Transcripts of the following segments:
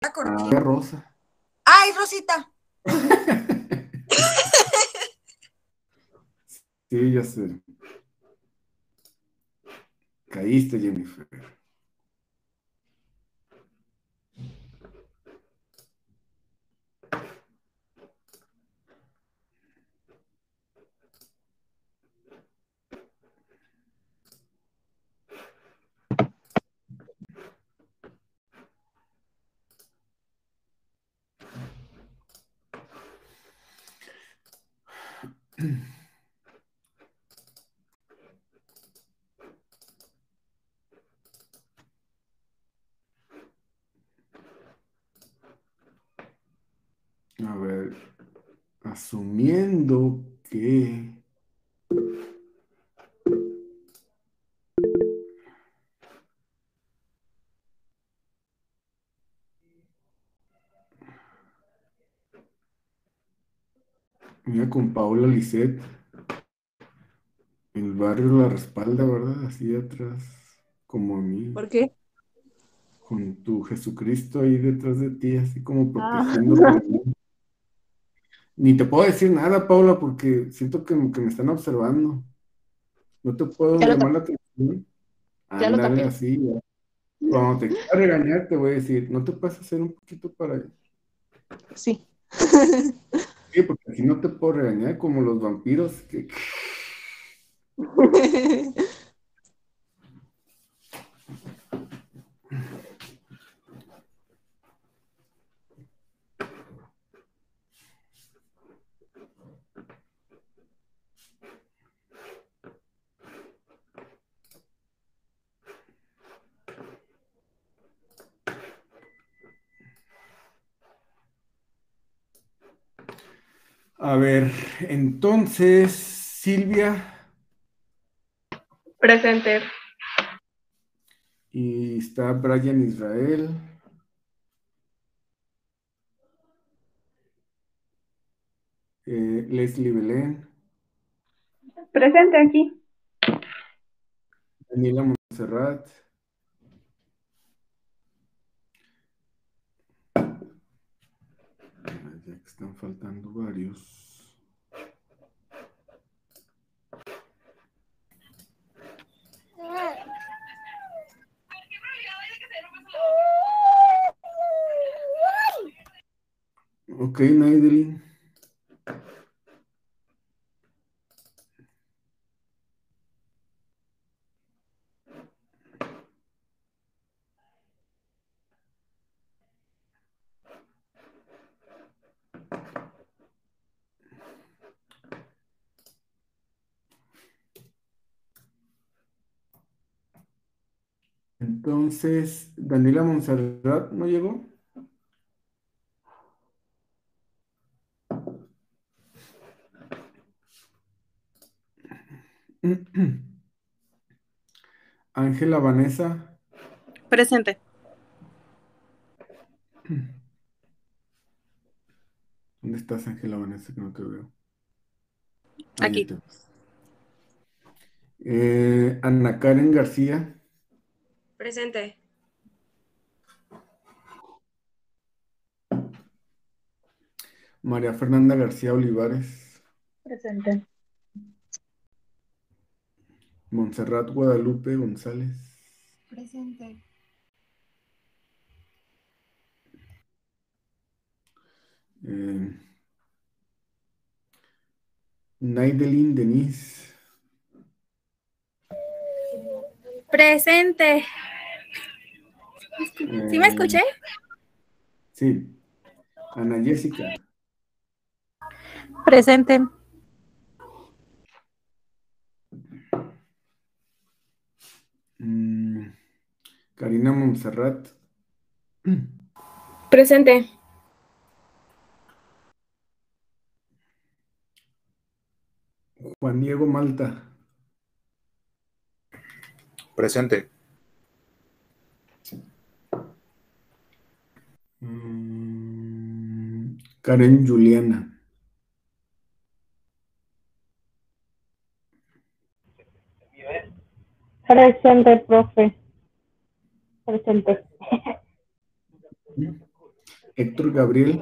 La cortina. Rosa. ¡Ay, Rosita! Sí, ya sé. Caíste, Jennifer. A ver, asumiendo que mira con Paola Lisset, el barrio la respalda, ¿verdad? Así atrás, como a mí, ¿Por qué? con tu Jesucristo ahí detrás de ti, así como Ah. protegiéndote de mí. Ni te puedo decir nada, Paula, porque siento que me están observando. No te puedo Ya lo llamar tapé. la atención. Ya lo Ándale tapé. así, ya. Cuando te quiera regañar, te voy a decir, ¿no te puedes hacer un poquito para allá? Sí. Sí, porque si no te puedo regañar como los vampiros que... A ver, entonces, Silvia, Presente. y está Brian Israel, Leslie Belén, Presente aquí. Daniela Montserrat, ya que están faltando varios. Ok, Naidelin. Entonces, Daniela Montserrat no llegó. Ángela Vanessa, Presente. ¿dónde estás, Ángela Vanessa? Que no te veo. Ahí Aquí. está. Ana Karen García, Presente. María Fernanda García Olivares, Presente. Montserrat Guadalupe González, Presente. eh, Naidelin Denise, Presente. ¿Sí me eh, escuché? sí, Ana Jessica, Presente. Karina Montserrat, Presente. Juan Diego Malta, Presente. Karen Juliana, Presente, profe. Presente. Héctor Gabriel.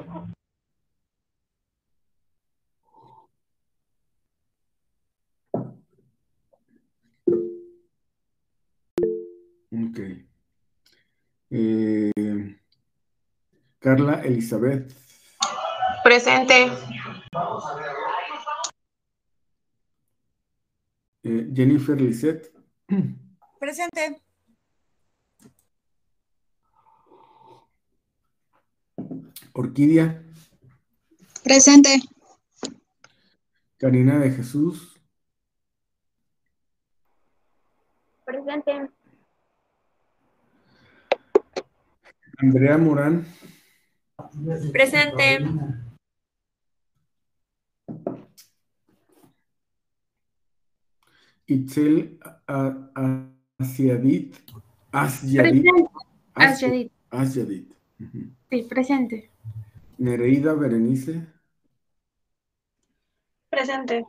Ok. Carla Elizabeth. Presente. Jennifer Lisette. Presente. Orquídea. Presente. Karina de Jesús. Presente. Andrea Morán. Presente. Itzel Asiadit. Presente. Asyadit. Asyadit. Asyadit. Ujú. Sí, presente. Nereida Berenice. Presente.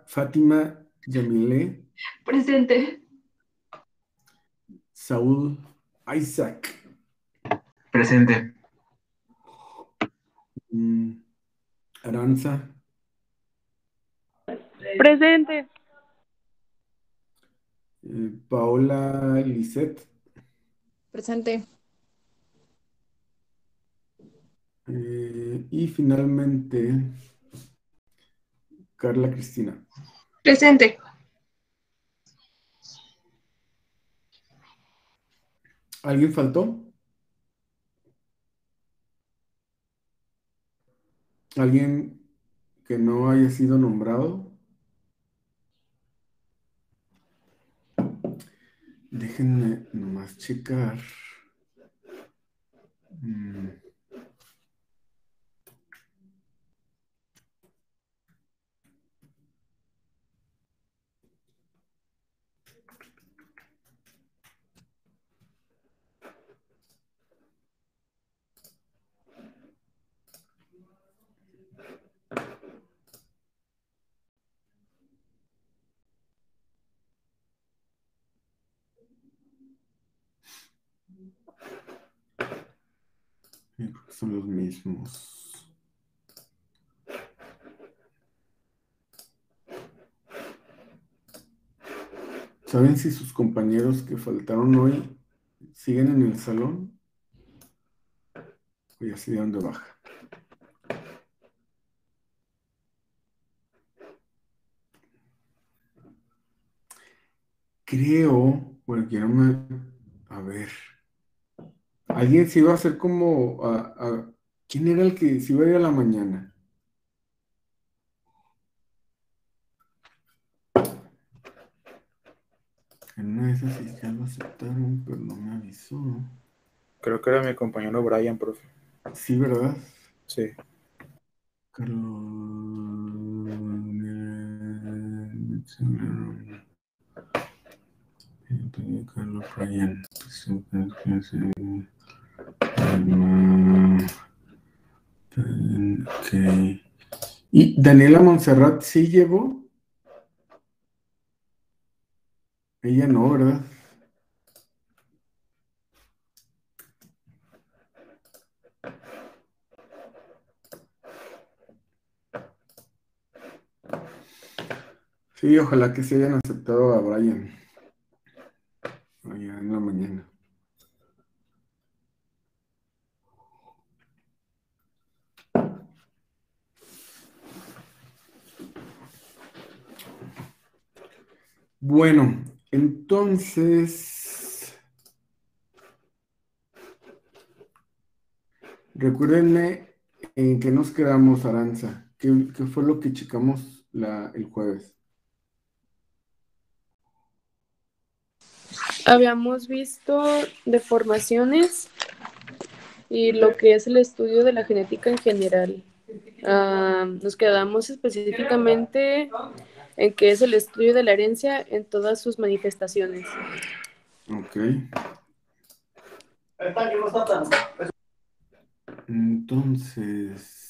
Fátima Yamile. Presente. Saúl Isaac. Presente. Aranza. Presente. Paola Lisette. Presente. Y finalmente, Carla Cristina. Presente. ¿Alguien faltó? ¿Alguien que no haya sido nombrado? Déjenme nomás checar. Creo que son los mismos. ¿Saben si sus compañeros que faltaron hoy siguen en el salón? O ya se dieron de baja. Creo, bueno, quiero a ver. Alguien se iba a hacer como ¿quién era el que se iba a ir a la mañana? En una de esas sí ya lo aceptaron, pero no me avisó. Creo que era mi compañero Brian, profe. Sí, ¿verdad? Sí. Carlos Brian. Ok. ¿Y Daniela Montserrat sí llevó? Ella no, ¿verdad? Sí, ojalá que se hayan aceptado a Brian allá en la mañana. Bueno, entonces, recuérdenme en qué nos quedamos, Aranza. ¿Qué fue lo que checamos el jueves? Habíamos visto deformaciones y lo que es el estudio de la genética en general. Nos quedamos específicamente en qué es el estudio de la herencia en todas sus manifestaciones. Ok. Entonces,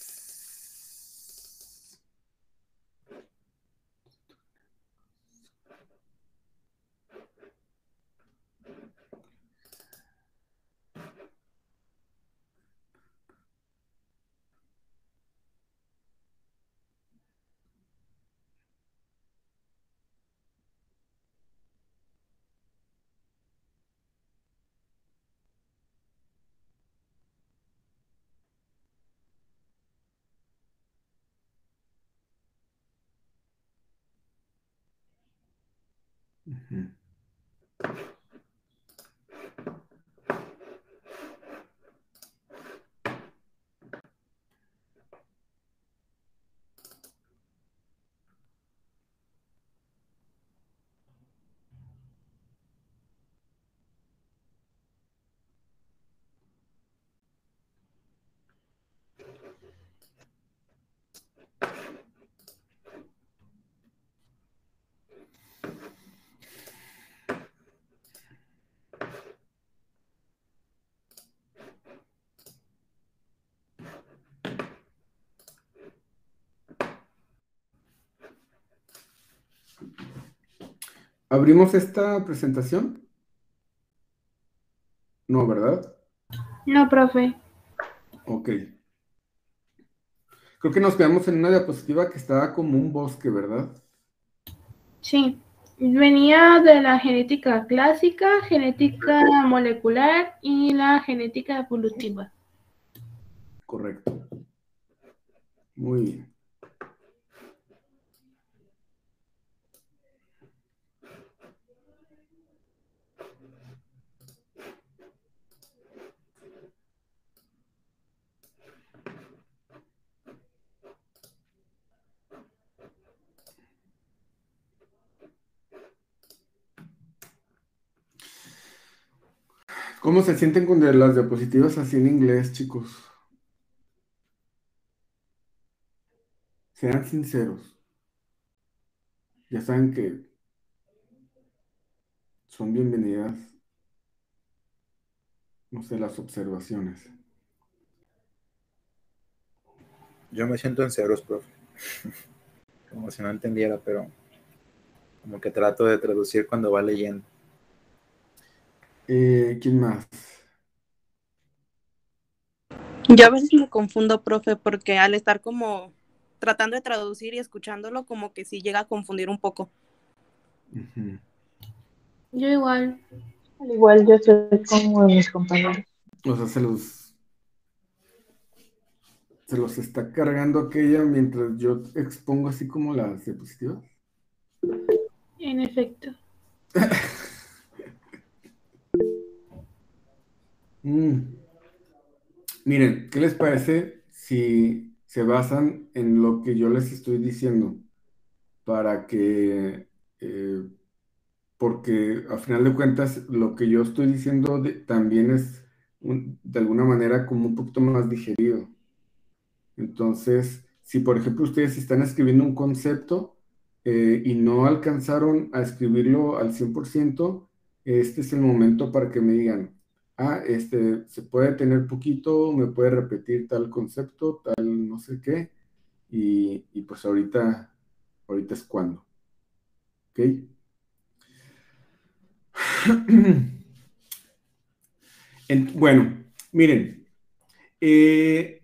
Ujú. ¿Abrimos esta presentación? No, ¿verdad? No, profe. Ok. Creo que nos quedamos en una diapositiva que estaba como un bosque, ¿verdad? Sí. Venía de la genética clásica, genética molecular y la genética evolutiva. Correcto. Muy bien. ¿Cómo se sienten con las diapositivas así en inglés, chicos? Sean sinceros. Ya saben que son bienvenidas, no sé, las observaciones. Yo me siento en ceros, profe. Como si no entendiera, pero como que trato de traducir cuando va leyendo. ¿Quién más? Yo a veces me confundo, profe, porque al estar como tratando de traducir y escuchándolo, como que sí llega a confundir un poco. Ujú. Yo igual. Al igual yo soy como mis compañeros. O sea, se los está cargando aquella mientras yo expongo así como las diapositivas. En efecto. Miren, ¿qué les parece si se basan en lo que yo les estoy diciendo? Para que, porque a final de cuentas, lo que yo estoy diciendo también es de alguna manera como un poquito más digerido. Entonces, si por ejemplo ustedes están escribiendo un concepto y no alcanzaron a escribirlo al 100%, este es el momento para que me digan, se puede tener poquito, me puede repetir tal concepto, tal no sé qué, y pues ahorita es cuando, ¿ok? Bueno, miren, eh,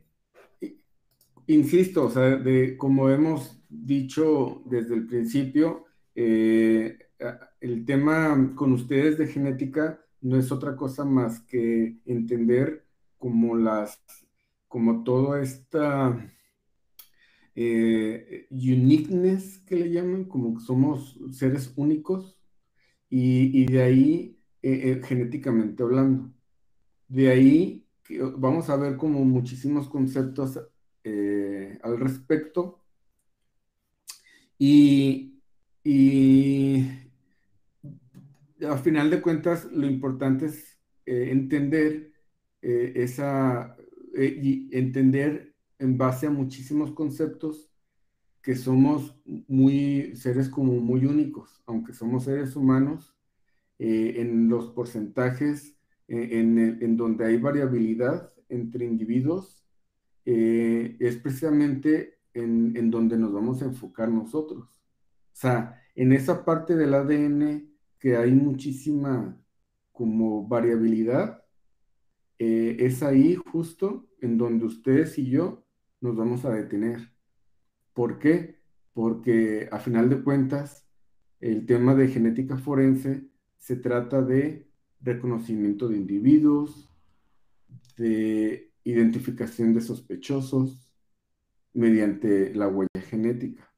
insisto, o sea, como hemos dicho desde el principio, el tema con ustedes de genética no es otra cosa más que entender como como toda esta uniqueness que le llaman, como que somos seres únicos, y de ahí, genéticamente hablando. De ahí vamos a ver como muchísimos conceptos al respecto y, y a final de cuentas lo importante es entender y entender en base a muchísimos conceptos que somos seres como muy únicos, aunque somos seres humanos, en los porcentajes en donde hay variabilidad entre individuos, es precisamente en donde nos vamos a enfocar nosotros. O sea, en esa parte del ADN que hay muchísima como variabilidad, es ahí justo en donde ustedes y yo nos vamos a detener. ¿Por qué? Porque a final de cuentas, el tema de genética forense se trata de reconocimiento de individuos, de identificación de sospechosos mediante la huella genética.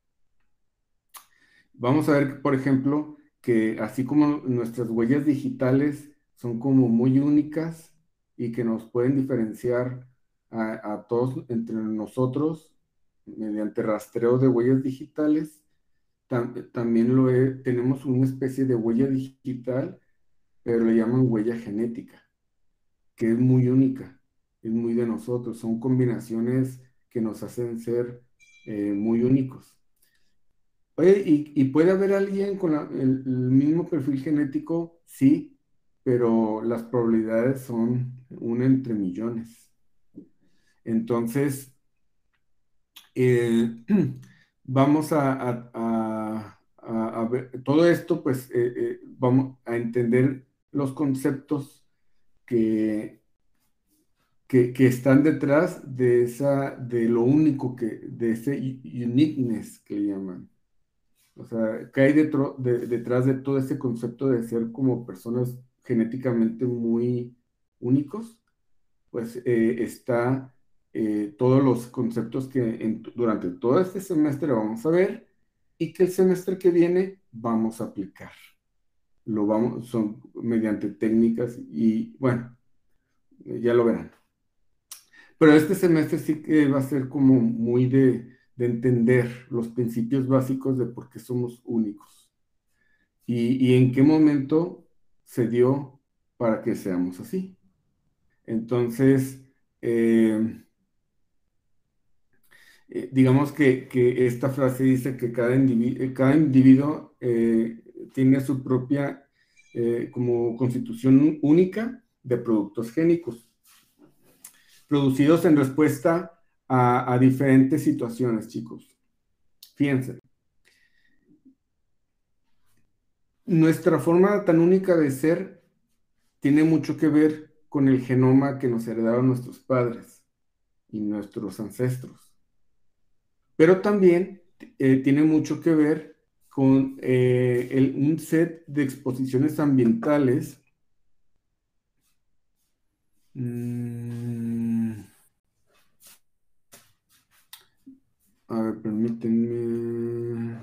Vamos a ver, por ejemplo, que así como nuestras huellas digitales son como muy únicas y que nos pueden diferenciar a todos entre nosotros mediante rastreo de huellas digitales, también tenemos una especie de huella digital, pero le llaman huella genética, que es muy única, es muy de nosotros, son combinaciones que nos hacen ser muy únicos. Oye, ¿y puede haber alguien con el mismo perfil genético? Sí, pero las probabilidades son una entre millones. Entonces, vamos a ver todo esto, pues vamos a entender los conceptos que están detrás de lo único de ese uniqueness que le llaman. O sea, que hay detrás de todo ese concepto de ser como personas genéticamente muy únicos, pues está todos los conceptos que durante todo este semestre vamos a ver y que el semestre que viene vamos a aplicar. Son mediante técnicas y bueno, ya lo verán. Pero este semestre sí que va a ser como muy de entender los principios básicos de por qué somos únicos y en qué momento se dio para que seamos así. Entonces, digamos que esta frase dice que cada individuo tiene su propia como constitución única de productos génicos, producidos en respuesta a diferentes situaciones, chicos. Fíjense. Nuestra forma tan única de ser tiene mucho que ver con el genoma que nos heredaron nuestros padres y nuestros ancestros. Pero también tiene mucho que ver con un set de exposiciones ambientales a ver, permítanme.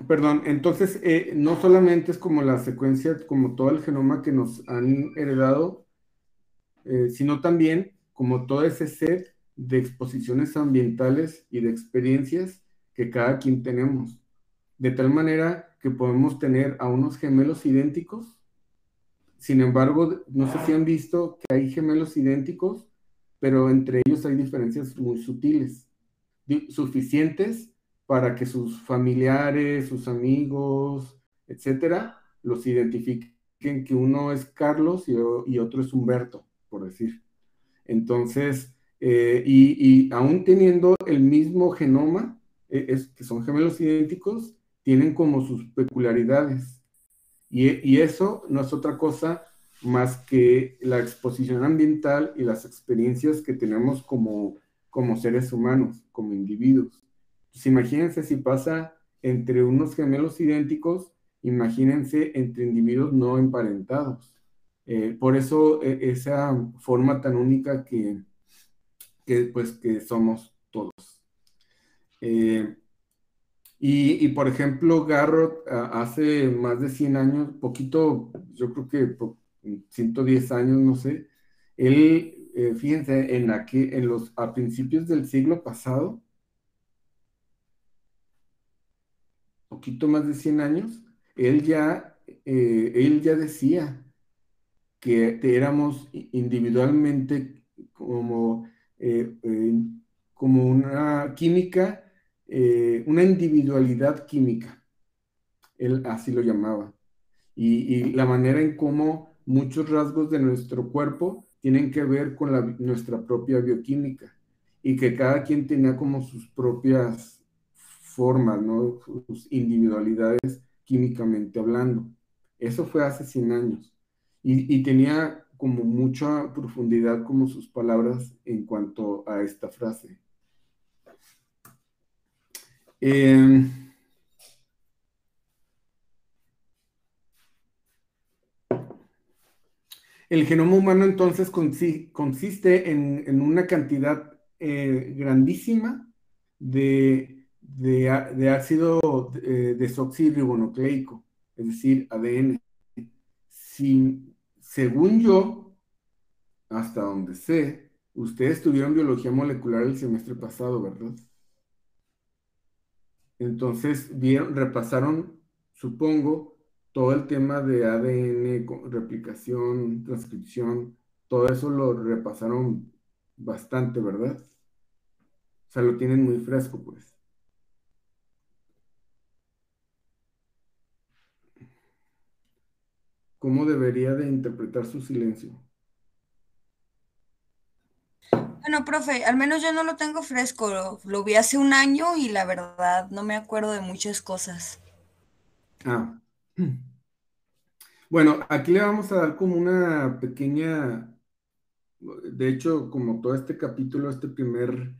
Perdón, entonces no solamente es como la secuencia, como todo el genoma que nos han heredado, sino también como todo ese set de exposiciones ambientales y de experiencias que cada quien tenemos. De tal manera que podemos tener a unos gemelos idénticos. Sin embargo, no sé si han visto que hay gemelos idénticos, pero entre ellos hay diferencias muy sutiles, suficientes para que sus familiares, sus amigos, etcétera, los identifiquen que uno es Carlos y otro es Humberto, por decir. Entonces, y aún teniendo el mismo genoma, que son gemelos idénticos, tienen como sus peculiaridades. Y eso no es otra cosa más que la exposición ambiental y las experiencias que tenemos como seres humanos, como individuos. Pues imagínense si pasa entre unos gemelos idénticos, imagínense entre individuos no emparentados. Por eso esa forma tan única que somos todos. Y por ejemplo, Garrod hace más de 100 años, poquito, yo creo que 110 años, no sé, él, fíjense, a principios del siglo pasado, poquito más de 100 años, él ya decía que éramos individualmente como una química, una individualidad química. Él así lo llamaba. Y la manera en cómo muchos rasgos de nuestro cuerpo tienen que ver con nuestra propia bioquímica y que cada quien tenía como sus propias formas, ¿no? Sus individualidades químicamente hablando. Eso fue hace 100 años. Y tenía como mucha profundidad como sus palabras en cuanto a esta frase. El genoma humano entonces consiste en una cantidad grandísima de ácido desoxirribonucleico, es decir, ADN. Según yo, hasta donde sé, ustedes tuvieron biología molecular el semestre pasado, ¿verdad? Entonces, repasaron, supongo, todo el tema de ADN, replicación, transcripción, todo eso lo repasaron bastante, ¿verdad? O sea, lo tienen muy fresco, pues. ¿Cómo debería de interpretar su silencio? Bueno, profe, al menos yo no lo tengo fresco, lo vi hace un año y la verdad no me acuerdo de muchas cosas. Ah. Bueno, aquí le vamos a dar como una pequeña, de hecho, como todo este capítulo, este primer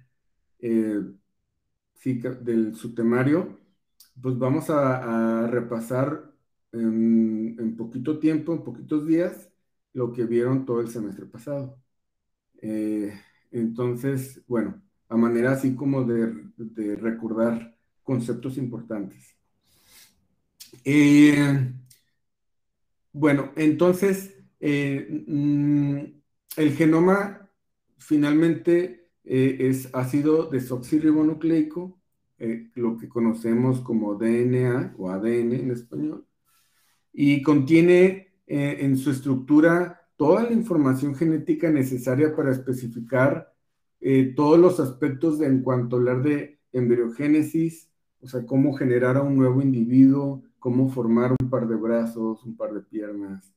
del subtemario, pues vamos a repasar en poquito tiempo, en poquitos días, lo que vieron todo el semestre pasado. Entonces, bueno, a manera así como de recordar conceptos importantes. Bueno, entonces, el genoma finalmente es ácido desoxirribonucleico, lo que conocemos como DNA o ADN en español, y contiene en su estructura toda la información genética necesaria para especificar todos los aspectos en cuanto a hablar de embriogénesis, o sea, cómo generar a un nuevo individuo, cómo formar un par de brazos, un par de piernas,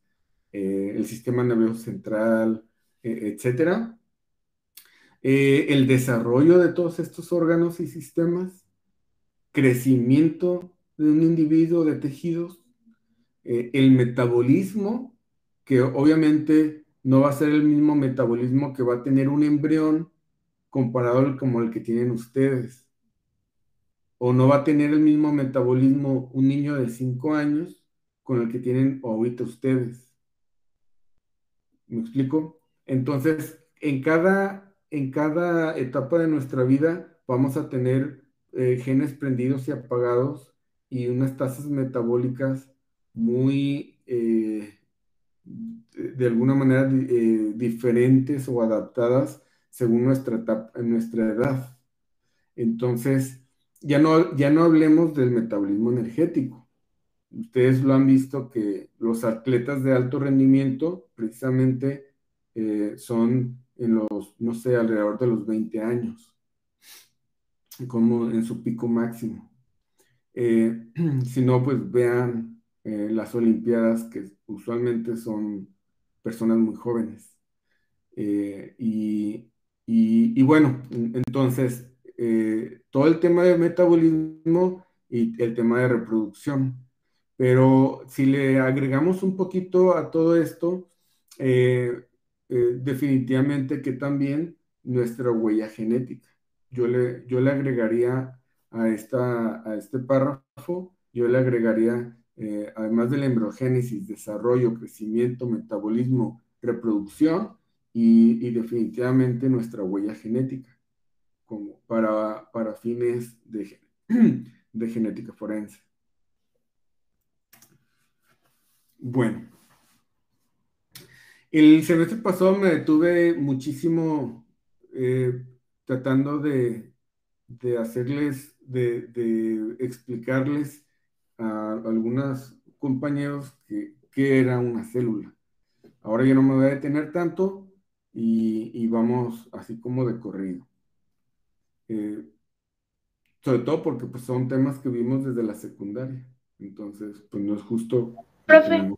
el sistema nervioso central, etcétera. El desarrollo de todos estos órganos y sistemas, crecimiento de un individuo, de tejidos, el metabolismo, que obviamente no va a ser el mismo metabolismo que va a tener un embrión comparado como el que tienen ustedes. O no va a tener el mismo metabolismo un niño de 5 años con el que tienen ahorita ustedes. ¿Me explico? Entonces, en cada etapa de nuestra vida vamos a tener genes prendidos y apagados y unas tasas metabólicas muy, de alguna manera, diferentes o adaptadas según nuestra edad. Entonces, ya no hablemos del metabolismo energético. Ustedes lo han visto que los atletas de alto rendimiento precisamente son en los, no sé, alrededor de los 20 años, como en su pico máximo. Si no, pues vean las Olimpiadas, que usualmente son personas muy jóvenes. Y bueno, entonces, todo el tema de metabolismo y el tema de reproducción. Pero si le agregamos un poquito a todo esto, definitivamente que también nuestra huella genética. Yo le agregaría a este párrafo, yo le agregaría, además de la embriogénesis, desarrollo, crecimiento, metabolismo, reproducción, y definitivamente nuestra huella genética, como para fines de genética forense. Bueno, el semestre pasado me detuve muchísimo tratando de explicarles a algunos compañeros qué era una célula. Ahora yo no me voy a detener tanto y vamos así como de corrido. Sobre todo porque pues, son temas que vimos desde la secundaria. Entonces, pues no es justo. Profe,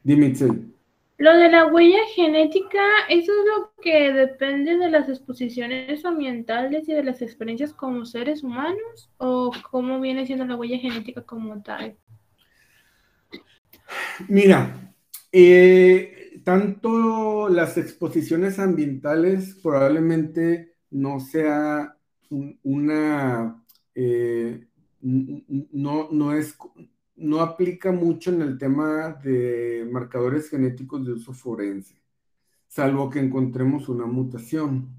Dime, Itzel. lo de la huella genética, ¿eso es lo que depende de las exposiciones ambientales y de las experiencias como seres humanos? ¿O cómo viene siendo la huella genética como tal? Mira, tanto las exposiciones ambientales probablemente no sea una, no aplica mucho en el tema de marcadores genéticos de uso forense, salvo que encontremos una mutación.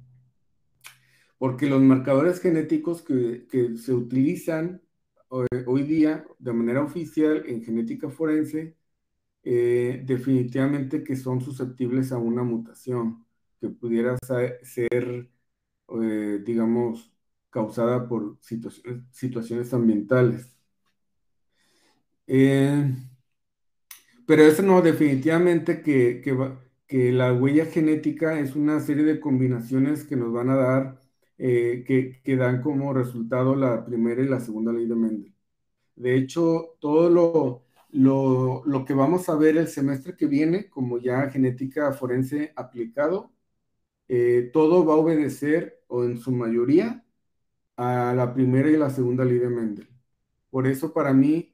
Porque los marcadores genéticos que se utilizan hoy día de manera oficial en genética forense, definitivamente que son susceptibles a una mutación que pudiera ser, digamos, causada por situaciones ambientales. Pero eso no, definitivamente que la huella genética es una serie de combinaciones que nos van a dar, que dan como resultado la primera y la segunda ley de Mendel. De hecho, todo lo que vamos a ver el semestre que viene, como ya genética forense aplicado, todo va a obedecer, o en su mayoría, a la primera y la segunda ley de Mendel. Por eso para mí,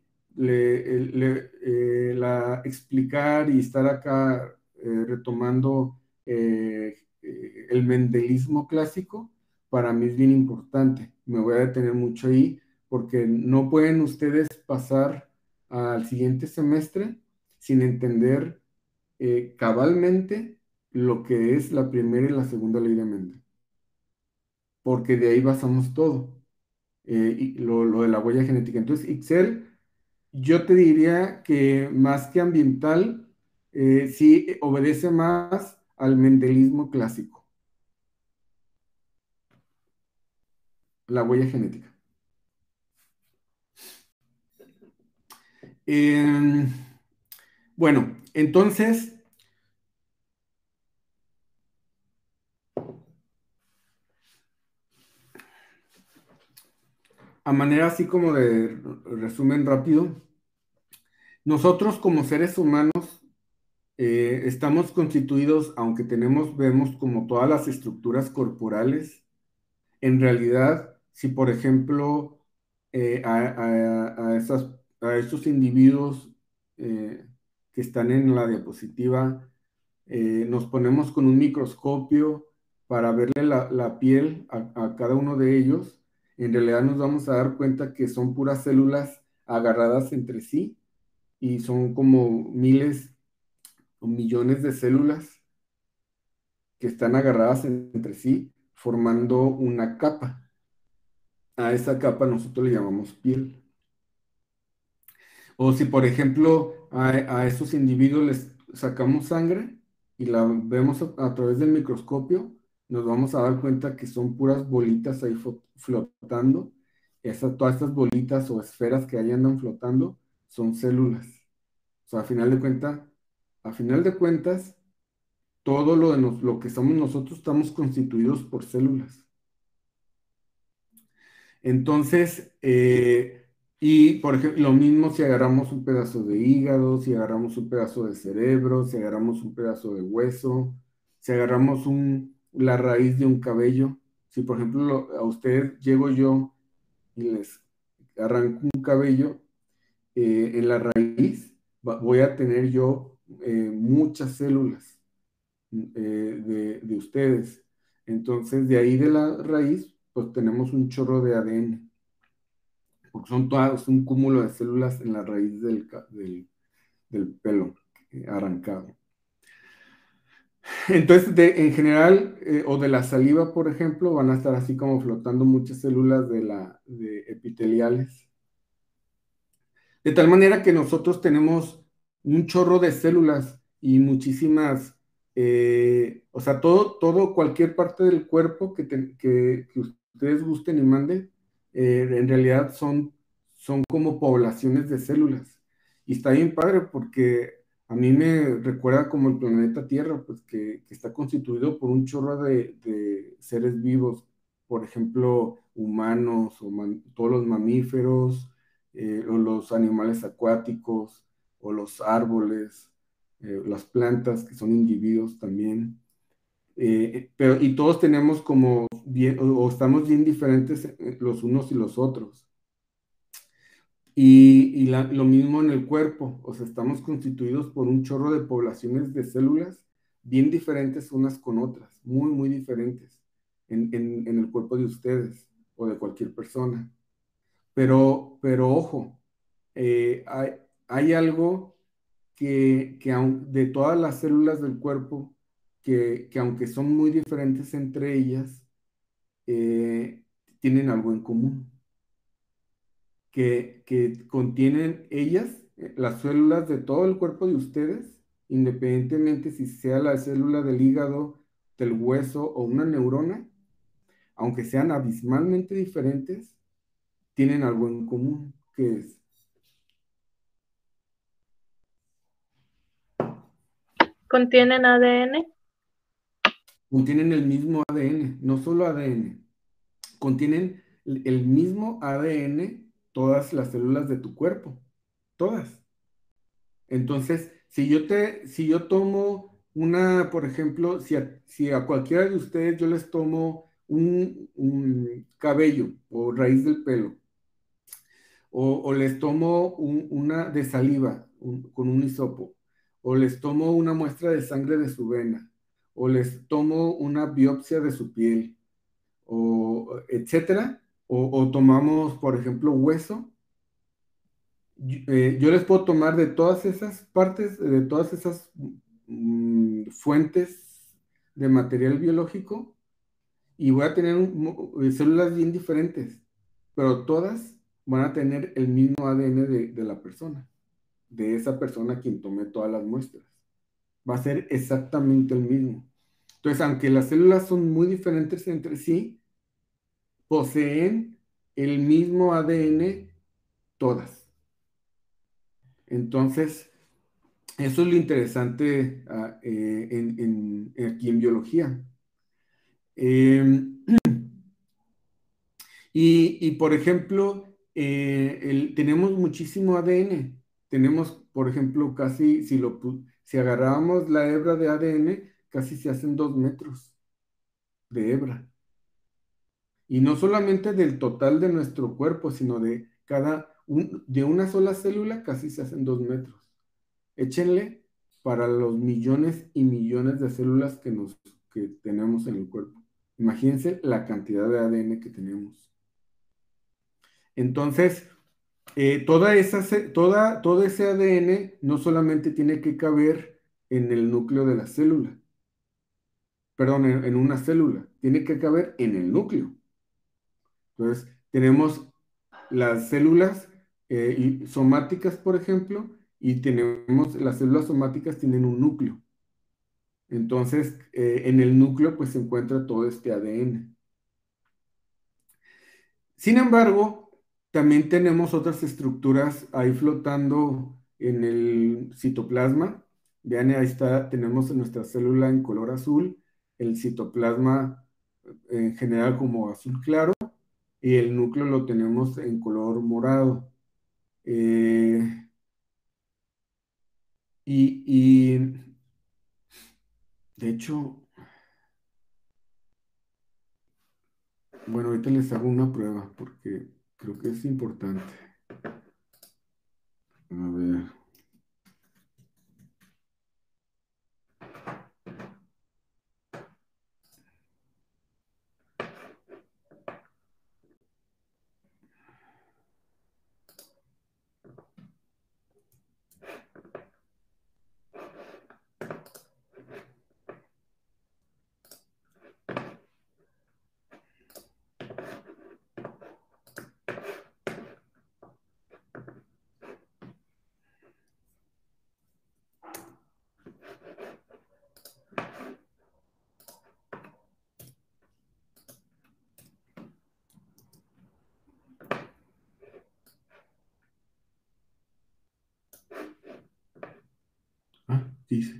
explicar y estar acá retomando el mendelismo clásico, para mí es bien importante. Me voy a detener mucho ahí, porque no pueden ustedes pasar al siguiente semestre sin entender cabalmente lo que es la primera y la segunda ley de Mendel, porque de ahí basamos todo, y lo de la huella genética. Entonces, Ixel, yo te diría que más que ambiental, sí obedece más al mendelismo clásico, la huella genética. Bueno, entonces, a manera así como de resumen rápido, nosotros como seres humanos estamos constituidos, aunque vemos como todas las estructuras corporales, en realidad, si por ejemplo a estos individuos que están en la diapositiva, nos ponemos con un microscopio para verle la piel a cada uno de ellos, en realidad nos vamos a dar cuenta que son puras células agarradas entre sí, y son como miles o millones de células que están agarradas entre sí, formando una capa. A esa capa nosotros le llamamos piel. O si, por ejemplo, a esos individuos les sacamos sangre y la vemos a través del microscopio, nos vamos a dar cuenta que son puras bolitas ahí flotando. Todas estas bolitas o esferas que ahí andan flotando son células. O sea, a final de cuentas, todo lo que somos nosotros estamos constituidos por células. Entonces, y por ejemplo, lo mismo si agarramos un pedazo de hígado, si agarramos un pedazo de cerebro, si agarramos un pedazo de hueso, si agarramos la raíz de un cabello. Si por ejemplo a usted llego yo y les arranco un cabello, en la raíz voy a tener yo muchas células de ustedes. Entonces, de ahí de la raíz, pues tenemos un chorro de ADN, porque son todas un cúmulo de células en la raíz del pelo arrancado. Entonces, en general, o de la saliva, por ejemplo, van a estar así como flotando muchas células de epiteliales. De tal manera que nosotros tenemos un chorro de células y muchísimas, o sea, cualquier parte del cuerpo que ustedes gusten y manden, en realidad son como poblaciones de células. Y está bien padre porque a mí me recuerda como el planeta Tierra, pues que está constituido por un chorro de seres vivos, por ejemplo, humanos o todos los mamíferos, o los animales acuáticos, o los árboles, las plantas que son individuos también. Y todos tenemos como bien, o estamos bien diferentes los unos y los otros. Y lo mismo en el cuerpo, o sea, estamos constituidos por un chorro de poblaciones de células bien diferentes unas con otras, muy, muy diferentes en el cuerpo de ustedes o de cualquier persona. Pero ojo, hay algo de todas las células del cuerpo, que aunque son muy diferentes entre ellas, tienen algo en común, que contienen ellas, las células de todo el cuerpo de ustedes, independientemente si sea la célula del hígado, del hueso o una neurona, aunque sean abismalmente diferentes, tienen algo en común, que es, ¿Contienen ADN? contienen el mismo ADN, no solo ADN, contienen el mismo ADN todas las células de tu cuerpo, todas. Entonces, si yo tomo una, por ejemplo, si a cualquiera de ustedes yo les tomo un cabello o raíz del pelo, o les tomo una de saliva con un hisopo, o les tomo una muestra de sangre de su vena, o les tomo una biopsia de su piel, o etcétera, o tomamos, por ejemplo, hueso. Yo les puedo tomar de todas esas partes, de todas esas fuentes de material biológico, y voy a tener células bien diferentes, pero todas van a tener el mismo ADN de la persona, de esa persona a quien tomé todas las muestras. Va a ser exactamente el mismo. Entonces, aunque las células son muy diferentes entre sí, poseen el mismo ADN todas. Entonces, eso es lo interesante aquí en biología. Por ejemplo, tenemos muchísimo ADN. Tenemos, por ejemplo, casi, si agarrábamos la hebra de ADN, casi se hacen 2 metros de hebra. Y no solamente del total de nuestro cuerpo, sino de una sola célula, casi se hacen 2 metros. Échenle para los millones y millones de células que tenemos en el cuerpo. Imagínense la cantidad de ADN que tenemos. Entonces, todo ese ADN no solamente tiene que caber en el núcleo de la célula, perdón, en una célula, tiene que caber en el núcleo. Entonces, tenemos las células somáticas, por ejemplo, y las células somáticas tienen un núcleo. Entonces, en el núcleo pues se encuentra todo este ADN. Sin embargo, también tenemos otras estructuras ahí flotando en el citoplasma. Vean, ahí está, tenemos nuestra célula en color azul, el citoplasma en general como azul claro, y el núcleo lo tenemos en color morado. Y de hecho, bueno, ahorita les hago una prueba porque creo que es importante. A ver. Dice.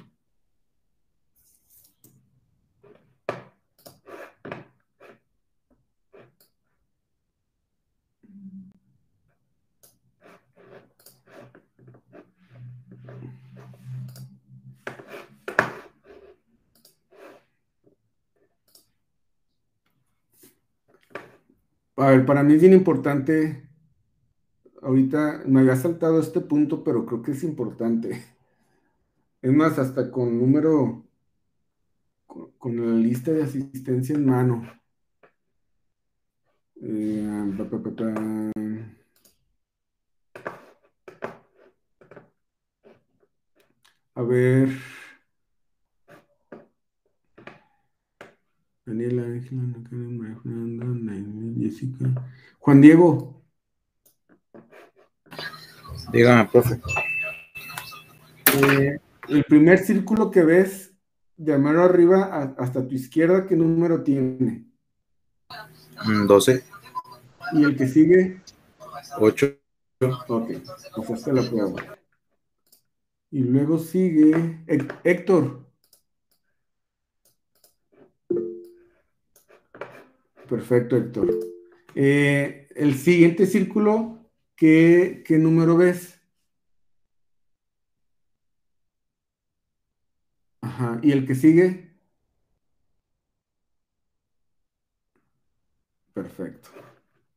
A ver, para mí es bien importante, ahorita me había saltado este punto, pero creo que es importante. Es más, hasta con número con la lista de asistencia en mano. A ver. Daniela, Ángela, Ana Karen, María Fernanda, Naime, Jessica. Juan Diego. Dígame, profe. El primer círculo que ves de mano arriba hasta tu izquierda, ¿qué número tiene? 12. ¿Y el que sigue? 8. Ok, pasaste la prueba. Y luego sigue Héctor. Perfecto, Héctor. El siguiente círculo, ¿qué número ves? Ajá, ¿y el que sigue? Perfecto.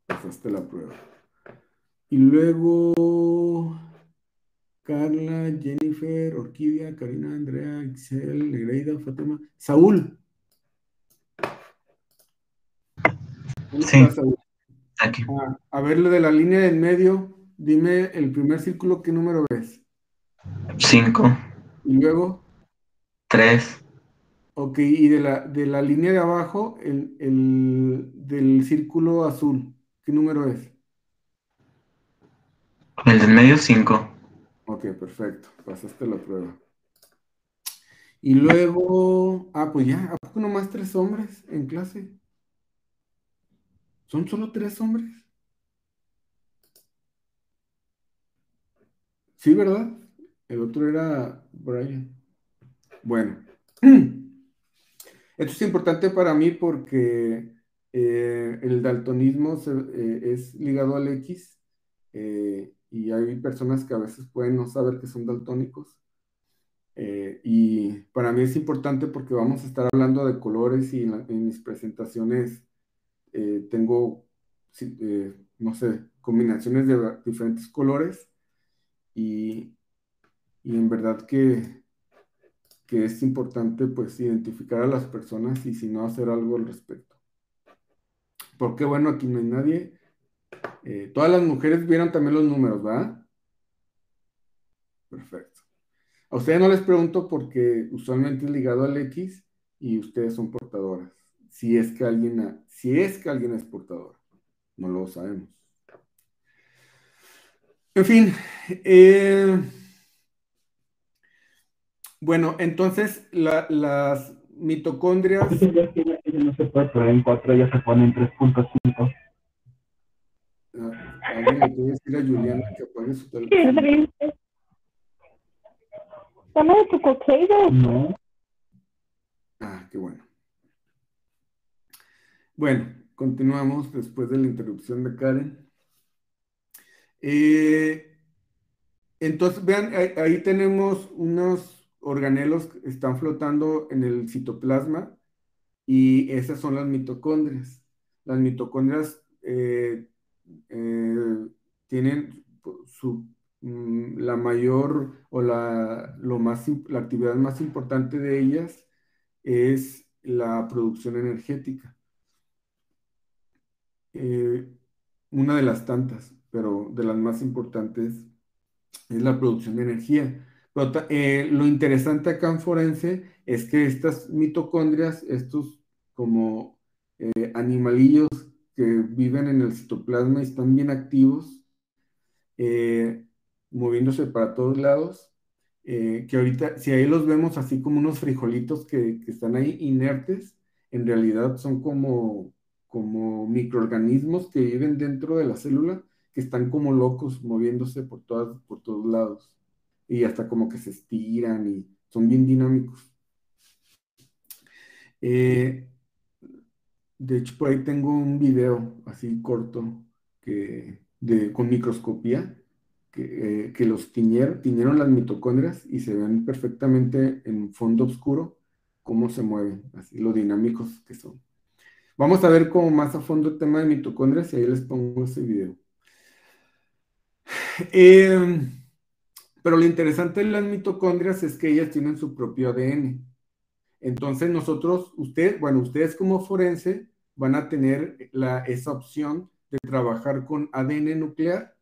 Pasaste la prueba. Y luego Carla, Jennifer, Orquídea, Karina, Andrea, Excel, Negreida, Fátima. Saúl. ¿Dónde Sí, está Saúl? aquí. A ver lo de la línea del medio. Dime el primer círculo, ¿qué número ves? 5, Y luego, 3, ok, y de la línea de abajo, del círculo azul, ¿qué número es? el del medio 5. Ok, perfecto, pasaste la prueba. Y luego, pues ya, ¿a poco nomás 3 hombres en clase? ¿Son solo 3 hombres? Sí, ¿verdad? El otro era Brian. Bueno, esto es importante para mí porque el daltonismo es ligado al X y hay personas que a veces pueden no saber que son daltónicos. Y para mí es importante porque vamos a estar hablando de colores y en mis presentaciones tengo, sí, no sé, combinaciones de diferentes colores y en verdad que es importante pues identificar a las personas y si no hacer algo al respecto. Porque bueno, aquí no hay nadie. Todas las mujeres vieron también los números, ¿verdad? Perfecto. A ustedes no les pregunto porque usualmente es ligado al X y ustedes son portadoras. Si es que alguien es portador, no lo sabemos. En fin, bueno, entonces las mitocondrias. Ella no se puede poner en 4, ella se pone en 3.5. Alguien le puede decir a Juliana que apague su teléfono. ¿Toma de tu coqueiro? No. Qué bueno. Bueno, continuamos después de la interrupción de Karen. Entonces, vean, ahí tenemos unos organelos que están flotando en el citoplasma y esas son las mitocondrias. Las mitocondrias tienen la mayor o la actividad más importante de ellas es la producción energética. Una de las tantas, pero de las más importantes es la producción de energía. Pero, lo interesante acá en forense es que estas mitocondrias, estos como animalillos que viven en el citoplasma y están bien activos, moviéndose para todos lados, que ahorita, si ahí los vemos así como unos frijolitos que están ahí inertes, en realidad son como microorganismos que viven dentro de la célula, que están como locos moviéndose por todos lados, y hasta como que se estiran y son bien dinámicos. De hecho, por ahí tengo un video así corto con microscopía que los tiñeron las mitocondrias y se ven perfectamente en fondo oscuro cómo se mueven, así lo dinámicos que son. Vamos a ver como más a fondo el tema de mitocondrias y ahí les pongo ese video. Pero lo interesante de las mitocondrias es que ellas tienen su propio ADN. Entonces ustedes como forense van a tener esa opción de trabajar con ADN nuclear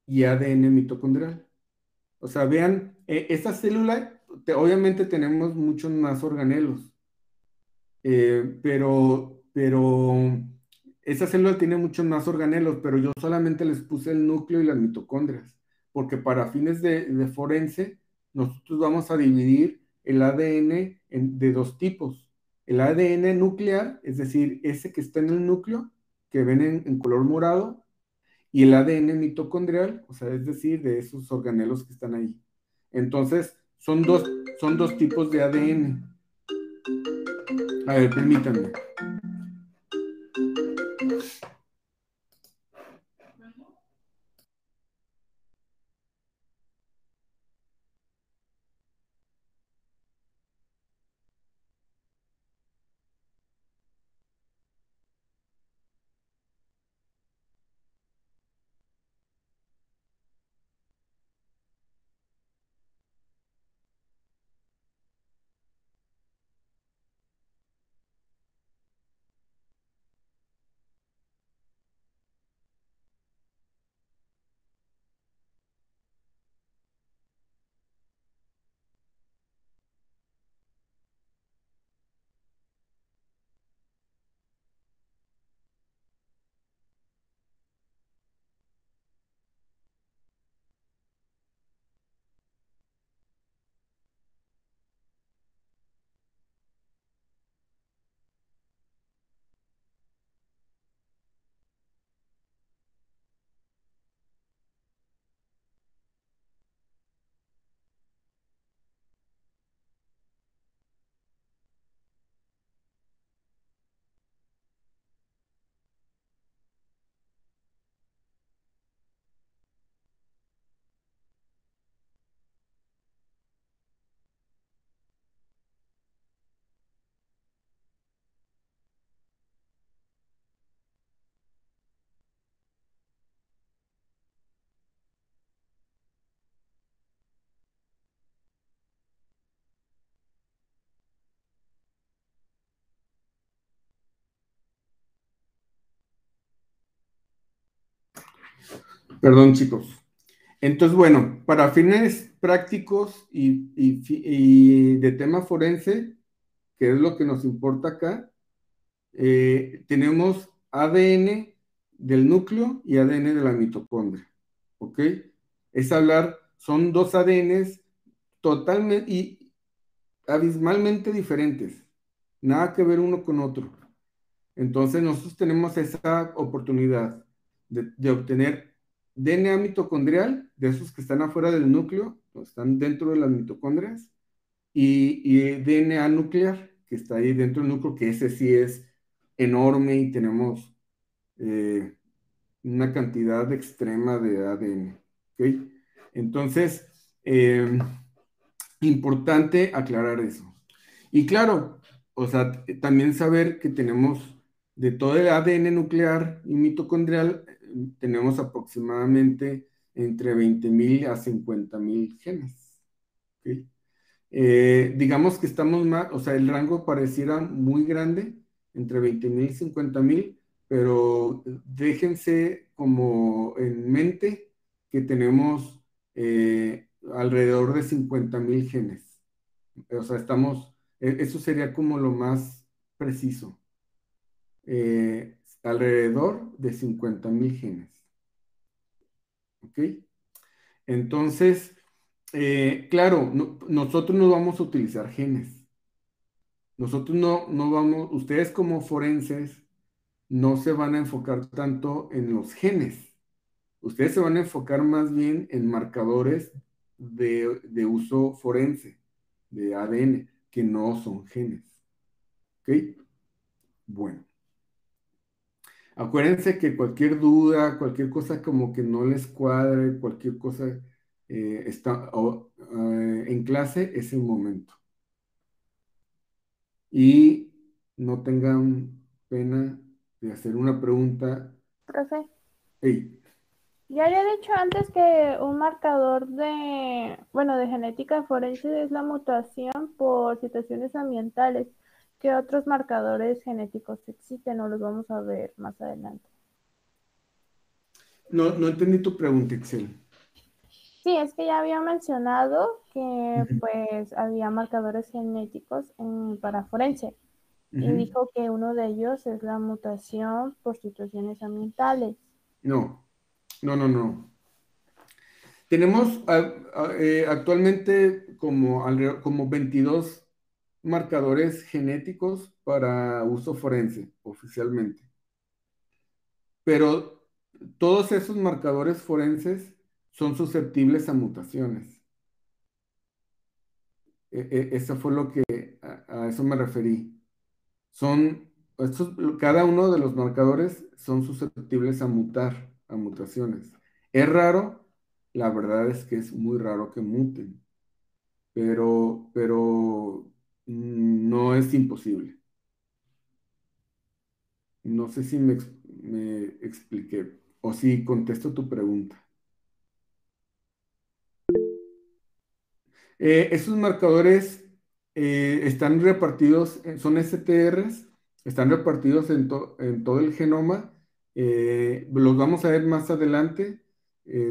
y ADN mitocondrial. O sea, vean, esta célula, obviamente tenemos muchos más organelos, pero esa célula tiene muchos más organelos, pero yo solamente les puse el núcleo y las mitocondrias, porque para fines de forense, nosotros vamos a dividir el ADN de dos tipos. El ADN nuclear, es decir, ese que está en el núcleo, que ven en color morado, y el ADN mitocondrial, o sea, es decir, de esos organelos que están ahí. Entonces, son dos tipos de ADN. A ver, permítanme. Perdón, chicos. Entonces, bueno, para fines prácticos y de tema forense, que es lo que nos importa acá, tenemos ADN del núcleo y ADN de la mitocondria, ¿ok? Es hablar, son dos ADNs totalmente y abismalmente diferentes, nada que ver uno con otro. Entonces nosotros tenemos esa oportunidad de obtener DNA mitocondrial, de esos que están afuera del núcleo, o están dentro de las mitocondrias, y DNA nuclear, que está ahí dentro del núcleo, que ese sí es enorme y tenemos una cantidad extrema de ADN. ¿Ok? Entonces, importante aclarar eso. Y claro, o sea, también saber que tenemos de todo el ADN nuclear y mitocondrial, tenemos aproximadamente entre 20.000 a 50.000 genes. ¿Ok? Digamos que estamos más, o sea, el rango pareciera muy grande, entre 20.000 y 50.000, pero déjense como en mente que tenemos alrededor de 50.000 genes. O sea, eso sería como lo más preciso. Alrededor de 50.000 genes. ¿Ok? Entonces, claro, nosotros no vamos a utilizar genes. Nosotros no vamos, ustedes como forenses no se van a enfocar tanto en los genes. Ustedes se van a enfocar más bien en marcadores de uso forense, de ADN, que no son genes. ¿Ok? Bueno. Acuérdense que cualquier duda, cualquier cosa como que no les cuadre, cualquier cosa en clase es el momento. Y no tengan pena de hacer una pregunta. Profe, Hey, Ya había dicho antes que un marcador de genética forense es la mutación por situaciones ambientales. ¿Qué otros marcadores genéticos existen o los vamos a ver más adelante? No entendí tu pregunta, Excel. Sí, es que ya había mencionado que Ujú, pues había marcadores genéticos para forense y ujú. dijo que uno de ellos es la mutación por situaciones ambientales. No, no. Tenemos actualmente como 22 marcadores genéticos para uso forense oficialmente, pero todos esos marcadores forenses son susceptibles a mutaciones. Eso fue lo que a eso me referí. Son, cada uno de los marcadores son susceptibles a mutar, a mutaciones. Es raro, la verdad es que es muy raro que muten, pero no es imposible. No sé si me expliqué o si contesto tu pregunta. Esos marcadores están repartidos, son STRs, están repartidos en todo el genoma. Los vamos a ver más adelante.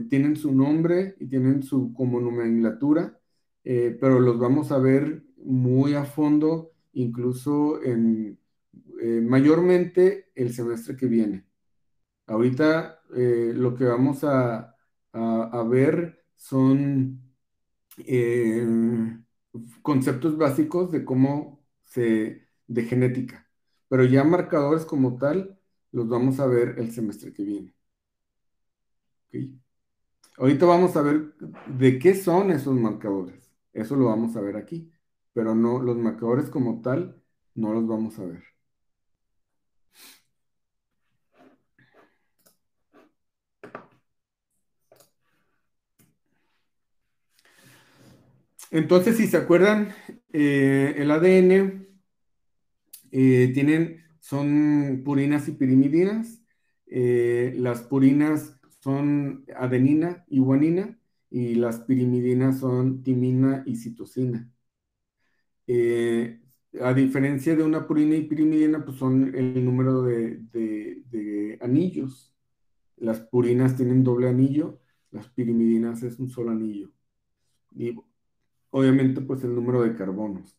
Tienen su nombre y tienen su como nomenclatura, pero los vamos a ver muy a fondo, incluso mayormente el semestre que viene. Ahorita lo que vamos a ver son eh, conceptos básicos de de genética, pero ya marcadores como tal los vamos a ver el semestre que viene. ¿Ok? Ahorita vamos a ver de qué son esos marcadores. Eso lo vamos a ver aquí, pero no, los marcadores como tal no los vamos a ver. Entonces, si se acuerdan, el ADN son purinas y pirimidinas. Las purinas son adenina y guanina y las pirimidinas son timina y citosina. Eh, a diferencia de una purina y pirimidina, pues son el número de anillos. Las purinas tienen doble anillo, las pirimidinas es un solo anillo. Y obviamente, pues el número de carbonos.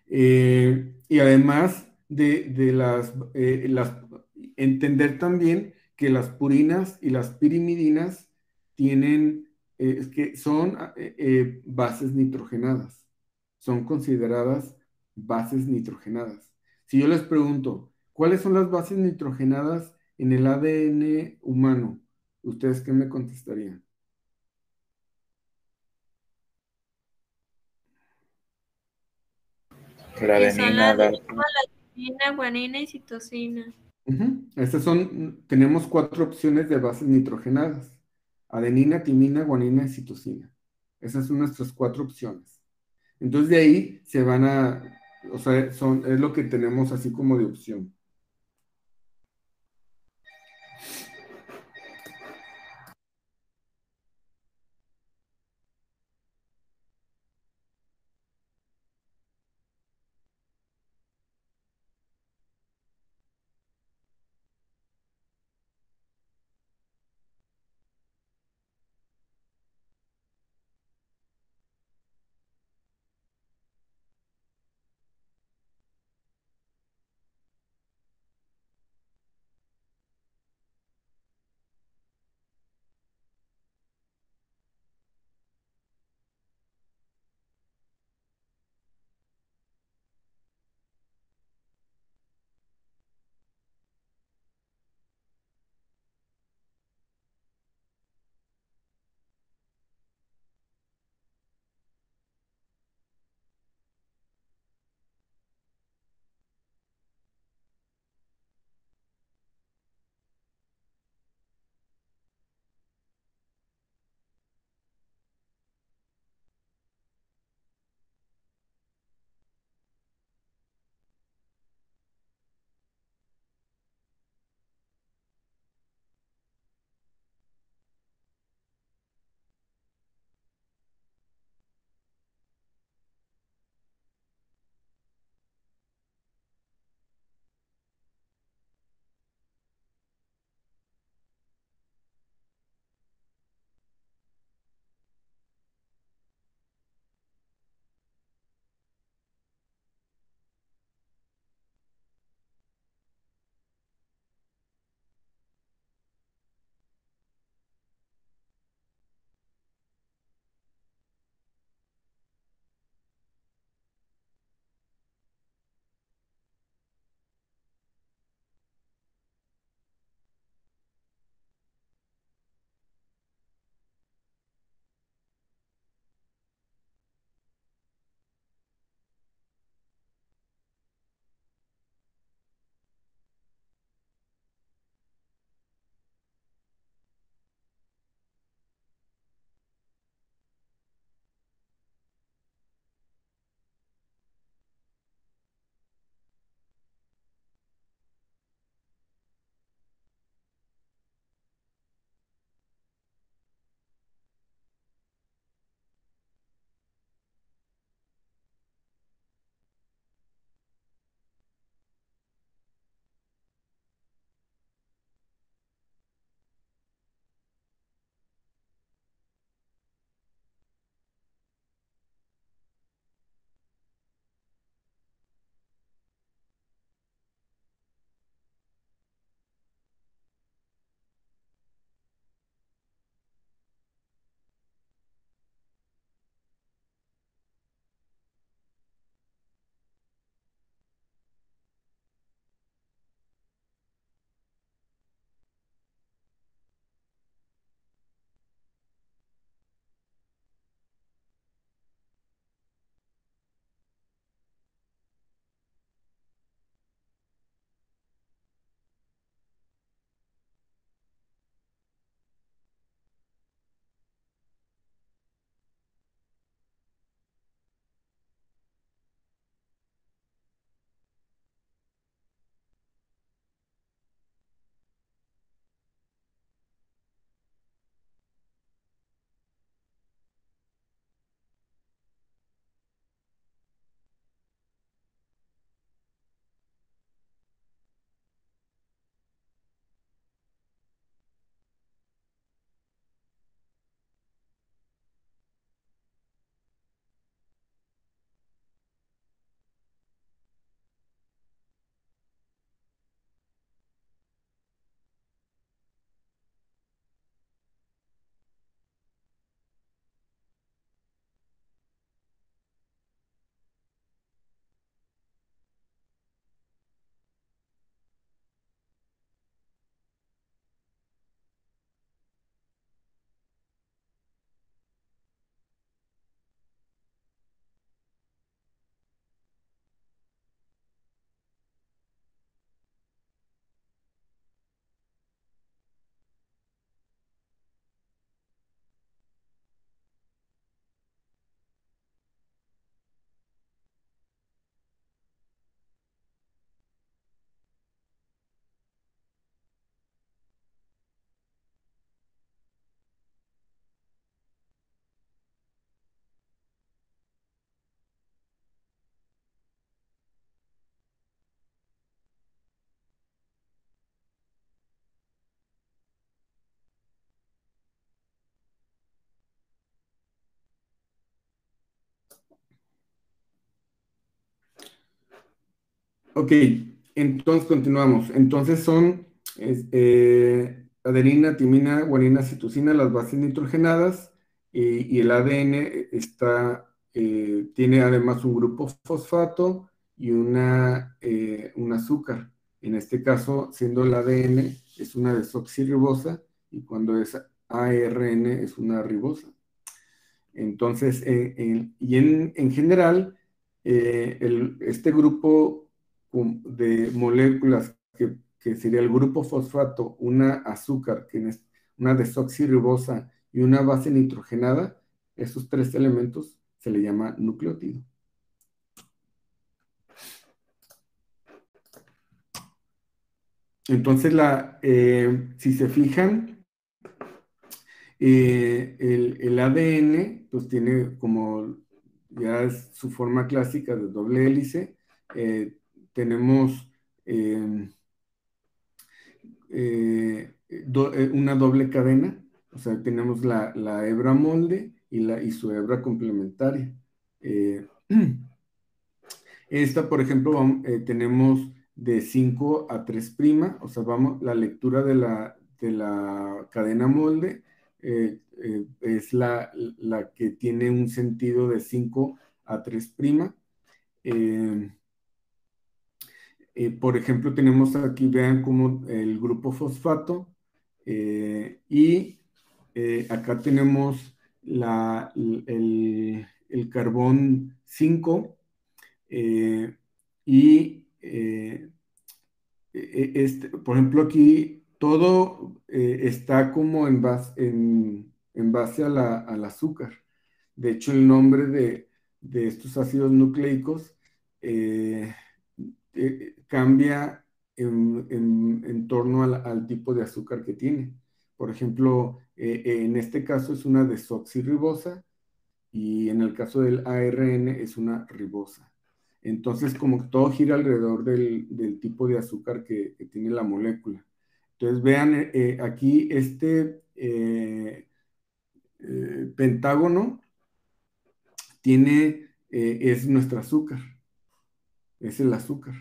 Y además entender también que las purinas y las pirimidinas tienen, es que son bases nitrogenadas, son consideradas bases nitrogenadas. Si yo les pregunto, ¿cuáles son las bases nitrogenadas en el ADN humano? ¿Ustedes qué me contestarían? La Que son adenina, la la... adenina, la timina, guanina y citosina. Ujú. Tenemos 4 opciones de bases nitrogenadas: adenina, timina, guanina y citosina. Esas son nuestras 4 opciones. Entonces de ahí o sea, es lo que tenemos así como de opción. Ok, entonces continuamos. Entonces son adenina, timina, guanina, citosina, las bases nitrogenadas, y el ADN tiene además un grupo fosfato y un azúcar. En este caso, siendo el ADN, es una desoxirribosa, y cuando es ARN es una ribosa. Entonces, en general, este grupo de moléculas que sería el grupo fosfato, una azúcar, que es una desoxirribosa y una base nitrogenada, esos tres elementos se le llama nucleótido. Entonces, si se fijan, el ADN pues tiene como ya es su forma clásica de doble hélice. Tenemos una doble cadena, o sea, tenemos la hebra molde y su hebra complementaria. Esta, por ejemplo, tenemos de 5 a 3', o sea, la lectura de la cadena molde es la que tiene un sentido de 5 a 3'. Por ejemplo, tenemos aquí, vean como el grupo fosfato, y acá tenemos el carbón 5, y por ejemplo, aquí todo está como en base al azúcar. De hecho, el nombre de estos ácidos nucleicos cambia en torno al tipo de azúcar que tiene. Por ejemplo, en este caso es una desoxirribosa, y en el caso del ARN es una ribosa. Entonces, como que todo gira alrededor del tipo de azúcar que tiene la molécula. Entonces, vean aquí pentágono es nuestro azúcar, es el azúcar.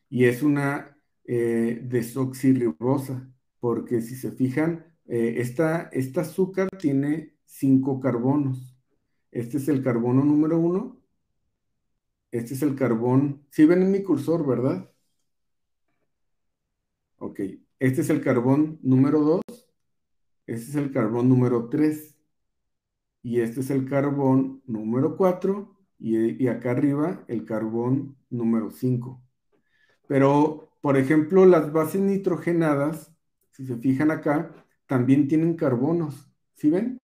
Y es una desoxirribosa, porque si se fijan, esta azúcar tiene 5 carbonos. Este es el carbono número 1. Este es el carbón. Sí ven en mi cursor, ¿verdad? Ok. Este es el carbón número 2. Este es el carbón número 3. Y este es el carbón número 4. Y acá arriba el carbón número 5. Pero, por ejemplo, las bases nitrogenadas, si se fijan acá, también tienen carbonos. ¿Sí ven?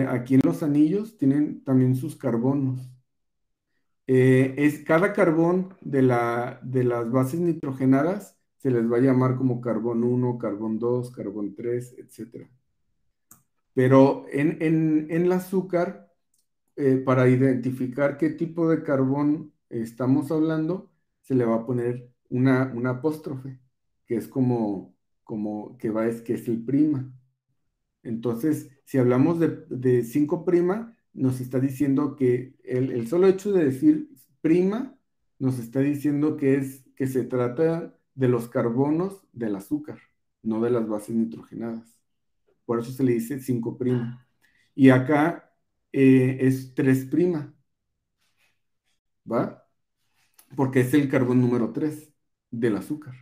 Aquí en los anillos tienen también sus carbonos. Cada carbón de las bases nitrogenadas se les va a llamar como carbón 1, carbón 2, carbón 3, etcétera. Pero en el azúcar, para identificar qué tipo de carbón estamos hablando, se le va a poner una apóstrofe, que es que es el prima. Entonces, si hablamos de 5', nos está diciendo que el solo hecho de decir prima nos está diciendo que se trata de los carbonos del azúcar, no de las bases nitrogenadas. Por eso se le dice 5'. Y acá es 3', ¿va? Porque es el carbón número 3 del azúcar.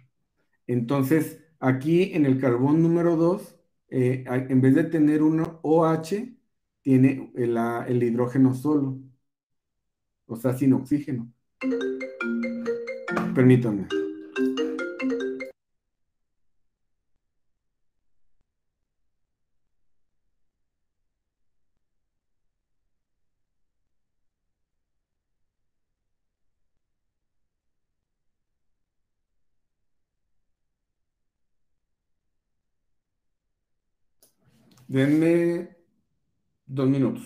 Entonces, aquí en el carbón número 2, en vez de tener un OH, tiene el hidrógeno solo, o sea, sin oxígeno. Permítanme. Denme 2 minutos.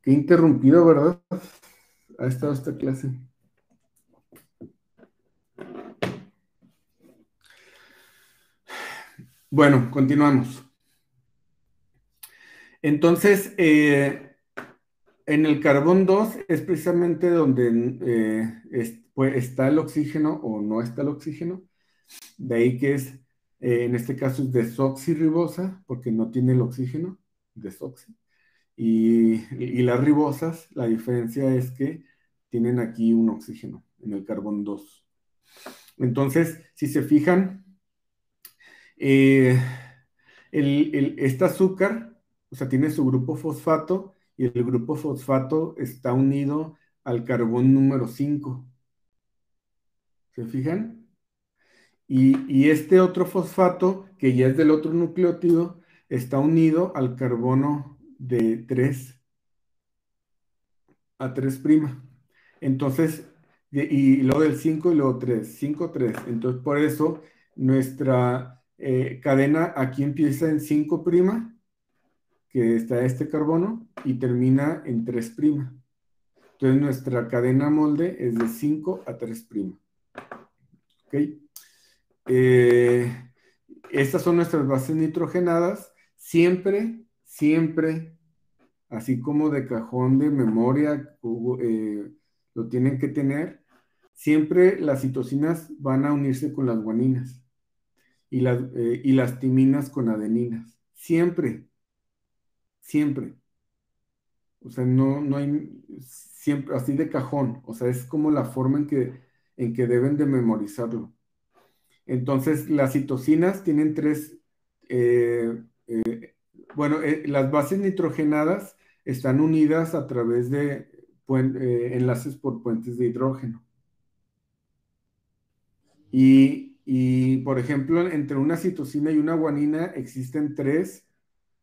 Qué interrumpido, ¿verdad? Ha estado esta clase. Bueno, continuamos. Entonces, en el carbón 2 es precisamente donde pues, está el oxígeno o no está el oxígeno. De ahí que es, en este caso es desoxirribosa, porque no tiene el oxígeno, desoxi. Y las ribosas, la diferencia es que tienen aquí un oxígeno en el carbón 2. Entonces, si se fijan, este azúcar, o sea, tiene su grupo fosfato y el grupo fosfato está unido al carbón número 5. ¿Se fijan? Y este otro fosfato, que ya es del otro nucleótido, está unido al carbono de 3 a 3'. Entonces, y luego del 5 y luego 3, 5, 3. Entonces, por eso nuestra cadena aquí empieza en 5', que está este carbono, y termina en 3'. Entonces, nuestra cadena molde es de 5 a 3'. ¿Ok? Estas son nuestras bases nitrogenadas. Siempre, siempre, así como de cajón de memoria, lo tienen que tener. Siempre las citosinas van a unirse con las guaninas y las timinas con adeninas. Siempre, siempre. O sea, no hay, siempre, así de cajón. O sea, es como la forma en que deben de memorizarlo. Entonces, las citosinas tienen las bases nitrogenadas están unidas a través de enlaces por puentes de hidrógeno. Por ejemplo, entre una citosina y una guanina existen 3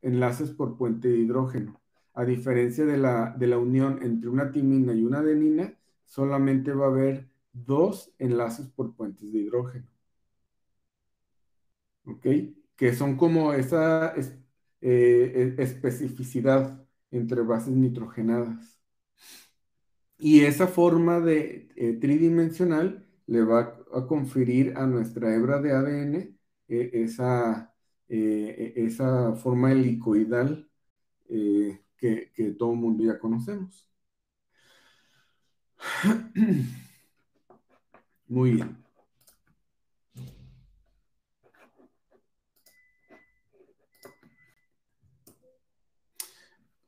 enlaces por puente de hidrógeno. A diferencia de la unión entre una timina y una adenina, solamente va a haber 2 enlaces por puentes de hidrógeno. ¿Ok? Que son como esa especificidad entre bases nitrogenadas. Y esa forma de tridimensional le va a conferir a nuestra hebra de ADN esa forma helicoidal que todo el mundo ya conocemos. Muy bien.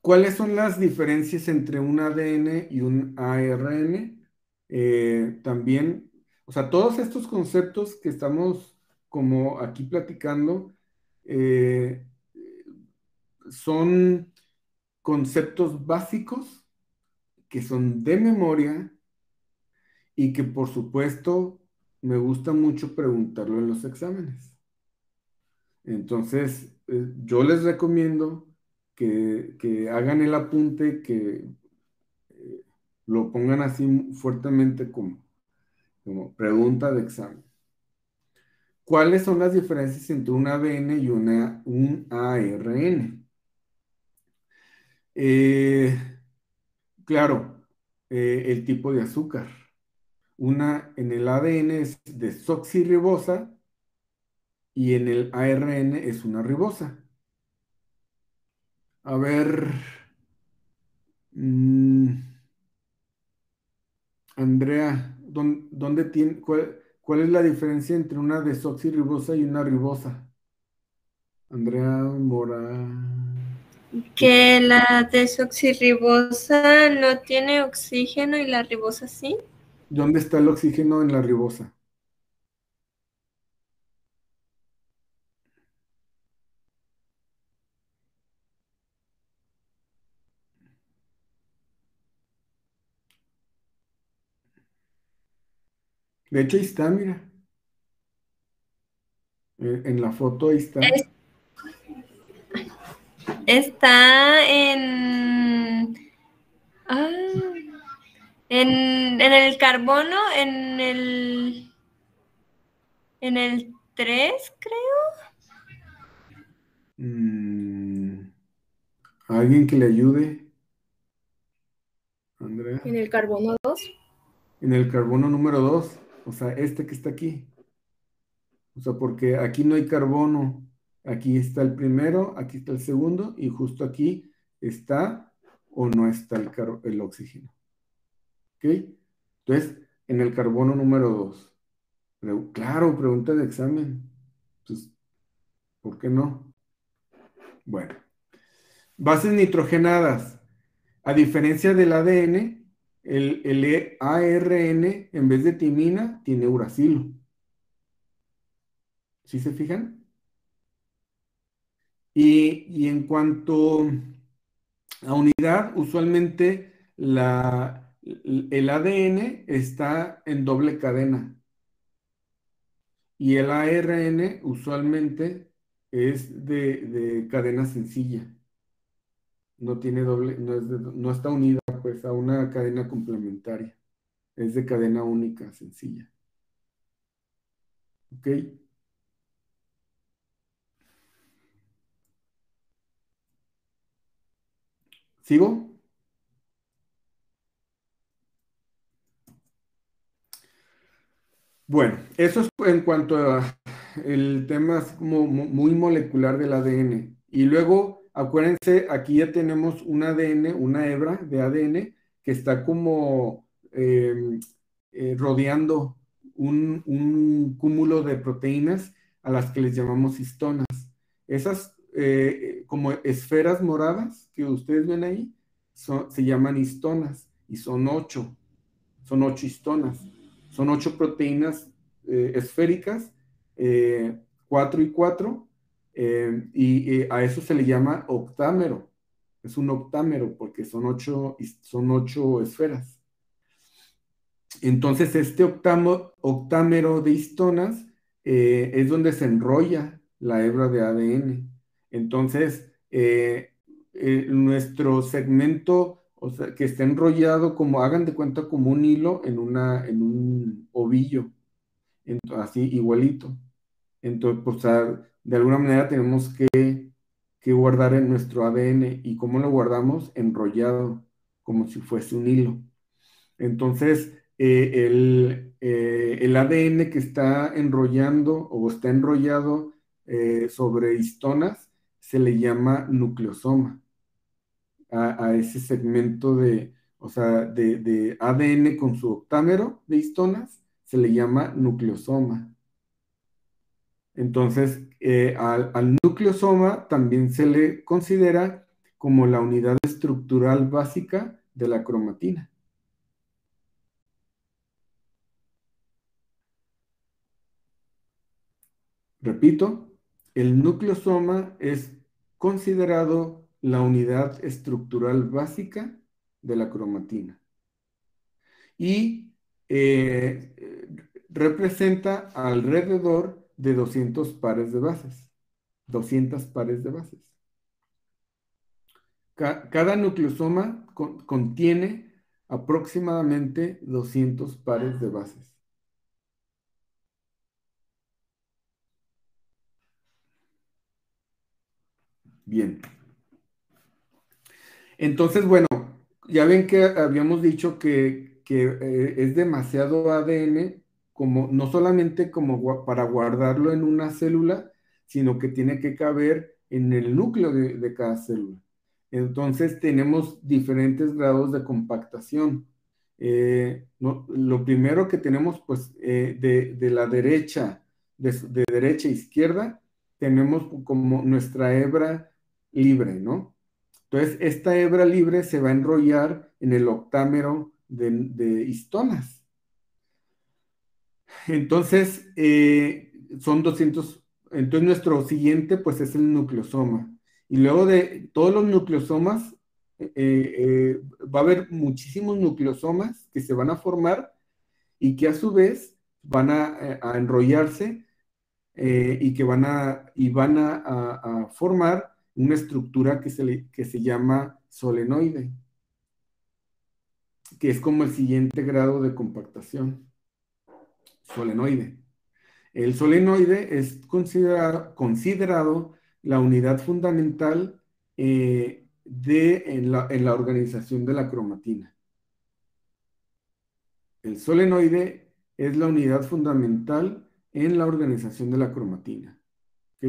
¿Cuáles son las diferencias entre un ADN y un ARN? También, o sea, todos estos conceptos que estamos como aquí platicando son conceptos básicos que son de memoria y que por supuesto me gusta mucho preguntarlo en los exámenes. Entonces, yo les recomiendo que hagan el apunte, que lo pongan así fuertemente como pregunta de examen. ¿Cuáles son las diferencias entre un ADN y un ARN? Claro, el tipo de azúcar. En el ADN es desoxirribosa y en el ARN es una ribosa. A ver, Andrea, ¿cuál es la diferencia entre una desoxirribosa y una ribosa? Andrea Mora. Que la desoxirribosa no tiene oxígeno y la ribosa sí. ¿Dónde está el oxígeno en la ribosa? De hecho, ahí está, mira. En la foto ahí está. Está en el carbono, en el 3, creo. ¿Alguien que le ayude? Andrea. En el carbono 2. En el carbono número 2, o sea, este que está aquí. O sea, porque aquí no hay carbono. Aquí está el primero, aquí está el segundo, y justo aquí está o no está el oxígeno. ¿Ok? Entonces, en el carbono número 2. Claro, pregunta de examen. Pues, ¿por qué no? Bueno. Bases nitrogenadas. A diferencia del ADN, el ARN, en vez de timina, tiene uracilo. ¿Sí se fijan? Y en cuanto a unidad, usualmente el ADN está en doble cadena y el ARN usualmente es de cadena sencilla. No tiene doble, no está unida pues a una cadena complementaria. Es de cadena única, sencilla. ¿Ok? ¿Sigo? Bueno, eso es en cuanto a el tema así como muy molecular del ADN. Y luego, acuérdense, aquí ya tenemos un ADN, una hebra de ADN que está como rodeando un cúmulo de proteínas a las que les llamamos histonas. Esas como esferas moradas que ustedes ven ahí se llaman histonas y son 8 histonas. Son 8 proteínas esféricas, 4 y 4, y a eso se le llama octámero. Es un octámero porque son 8 esferas. Entonces, este octámero de histonas es donde se enrolla la hebra de ADN. Entonces, nuestro segmento, o sea, que está enrollado como, hagan de cuenta, como un hilo en un ovillo, así igualito. Entonces, pues, de alguna manera tenemos que guardar en nuestro ADN. ¿Y cómo lo guardamos? Enrollado, como si fuese un hilo. Entonces, el ADN que está enrollando o está enrollado sobre histonas se le llama nucleosoma a ese segmento o sea, de ADN con su octámero de histonas se le llama nucleosoma. Entonces, al nucleosoma también se le considera como la unidad estructural básica de la cromatina. Repito, el nucleosoma es considerado la unidad estructural básica de la cromatina y representa alrededor de 200 pares de bases. 200 pares de bases. Cada nucleosoma contiene aproximadamente 200 pares de bases. Bien. Entonces, bueno, ya ven que habíamos dicho que es demasiado ADN, como, no solamente como para guardarlo en una célula, sino que tiene que caber en el núcleo de cada célula. Entonces tenemos diferentes grados de compactación. Lo primero que tenemos, pues, de la derecha, de derecha a izquierda, tenemos como nuestra hebra libre, ¿no? Entonces, esta hebra libre se va a enrollar en el octámero de histonas. Entonces, son 200. Entonces, nuestro siguiente, pues, es el nucleosoma. Y luego de todos los nucleosomas, va a haber muchísimos nucleosomas que se van a formar y que a su vez van a enrollarse y que van a formar una estructura que se llama solenoide, que es como el siguiente grado de compactación. Solenoide. El solenoide es considerado la unidad fundamental en la organización de la cromatina. El solenoide es la unidad fundamental en la organización de la cromatina. ¿Ok?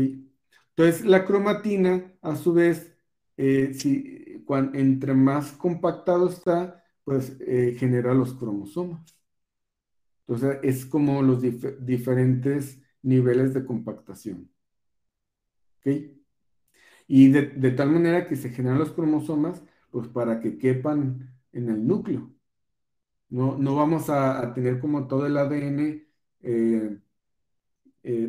Entonces, la cromatina, a su vez, entre más compactado está, pues genera los cromosomas. Entonces, es como los diferentes niveles de compactación. ¿Ok? Y de tal manera que se generan los cromosomas, pues para que quepan en el núcleo. No vamos a tener como todo el ADN,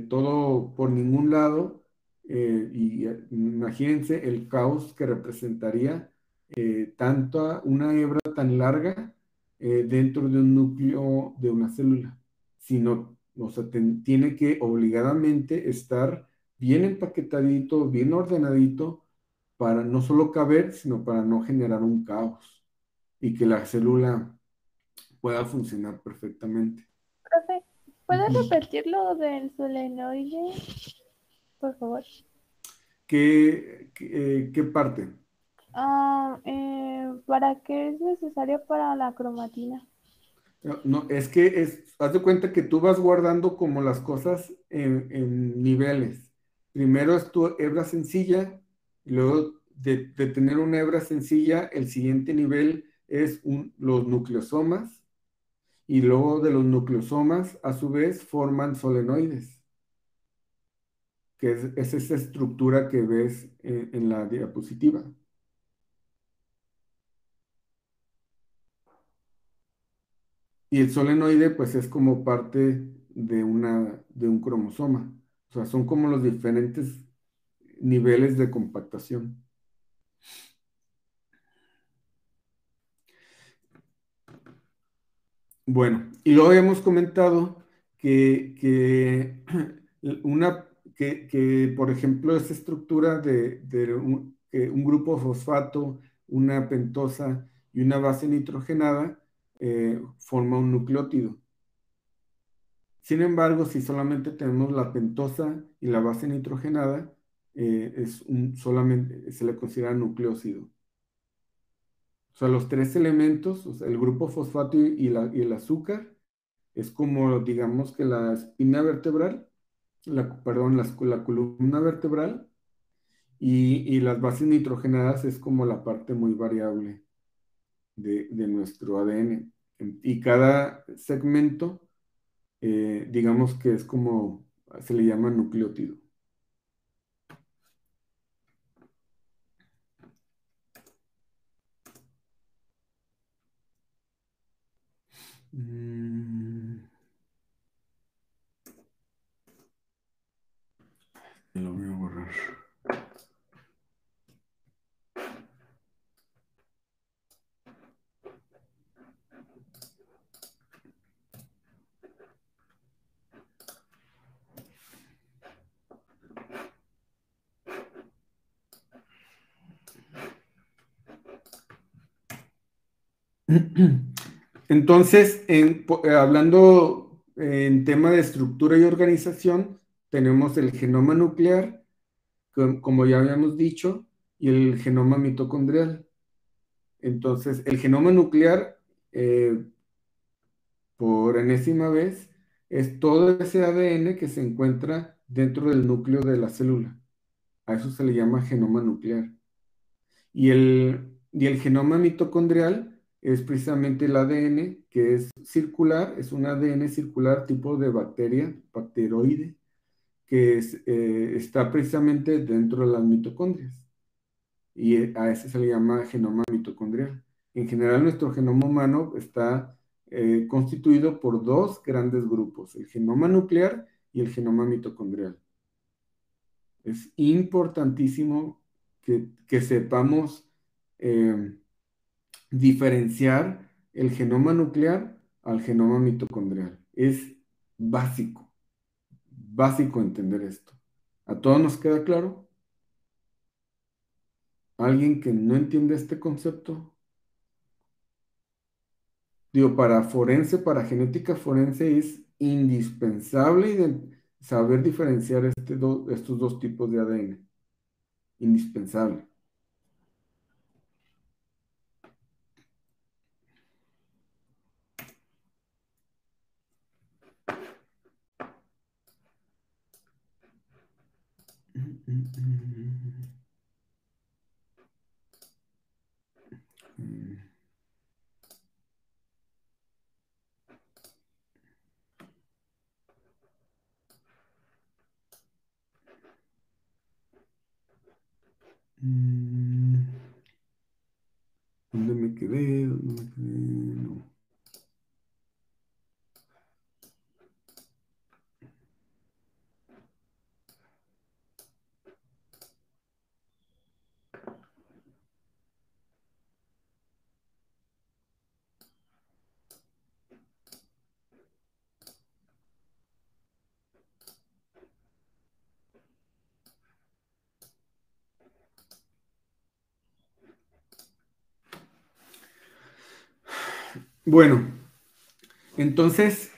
todo por ningún lado, imagínense el caos que representaría tanta una hebra tan larga dentro de un núcleo de una célula, sino, o sea, tiene que obligadamente estar bien empaquetadito, bien ordenadito, para no solo caber, sino para no generar un caos y que la célula pueda funcionar perfectamente. Profe, ¿puedes repetir lo del solenoide, por favor? ¿Qué parte? ¿Para qué es necesario para la cromatina? No, es que haz de cuenta que tú vas guardando como las cosas en niveles. Primero es tu hebra sencilla, y luego de tener una hebra sencilla, el siguiente nivel es los nucleosomas, y luego de los nucleosomas, a su vez, forman solenoides, que es esa estructura que ves en la diapositiva. Y el solenoide, pues, es como parte de un cromosoma. O sea, son como los diferentes niveles de compactación. Bueno, y luego hemos comentado que, por ejemplo, esa estructura de un grupo fosfato, una pentosa y una base nitrogenada forma un nucleótido. Sin embargo, si solamente tenemos la pentosa y la base nitrogenada, solamente se le considera nucleócido. O sea, los tres elementos, o sea, el grupo fosfato y el azúcar, es como, digamos que la espina vertebral, perdón, la columna vertebral, y las bases nitrogenadas es como la parte muy variable de nuestro ADN. Y cada segmento, digamos que es como, se le llama nucleótido. Lo voy a borrar. Entonces, hablando en tema de estructura y organización, tenemos el genoma nuclear, como ya habíamos dicho, y el genoma mitocondrial. Entonces, el genoma nuclear, por enésima vez, es todo ese ADN que se encuentra dentro del núcleo de la célula. A eso se le llama genoma nuclear. Y el genoma mitocondrial es precisamente el ADN que es circular, es un ADN circular tipo de bacteria, bacteroide, que está precisamente dentro de las mitocondrias. Y a ese se le llama genoma mitocondrial. En general, nuestro genoma humano está constituido por dos grandes grupos, el genoma nuclear y el genoma mitocondrial. Es importantísimo que sepamos diferenciar el genoma nuclear al genoma mitocondrial. Es básico, básico entender esto. ¿A todos nos queda claro? ¿Alguien que no entiende este concepto? Digo, para forense, para genética forense es indispensable saber diferenciar estos dos tipos de ADN. Indispensable. ¿Dónde me quedé? ¿Dónde me quedé? No. Bueno, entonces,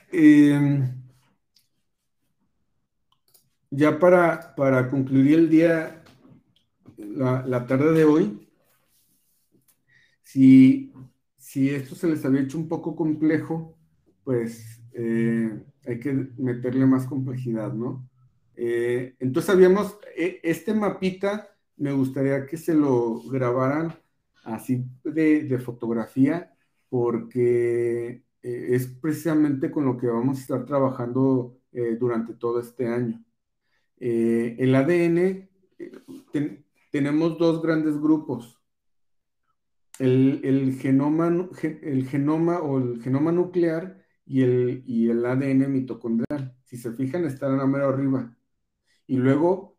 ya para concluir el día, la tarde de hoy, si esto se les había hecho un poco complejo, pues hay que meterle más complejidad, ¿no? Entonces habíamos, este mapita, me gustaría que se lo grabaran así de fotografía, porque es precisamente con lo que vamos a estar trabajando durante todo este año. El ADN, tenemos dos grandes grupos. El genoma o el genoma nuclear y el ADN mitocondrial. Si se fijan, están a mero arriba. Y luego,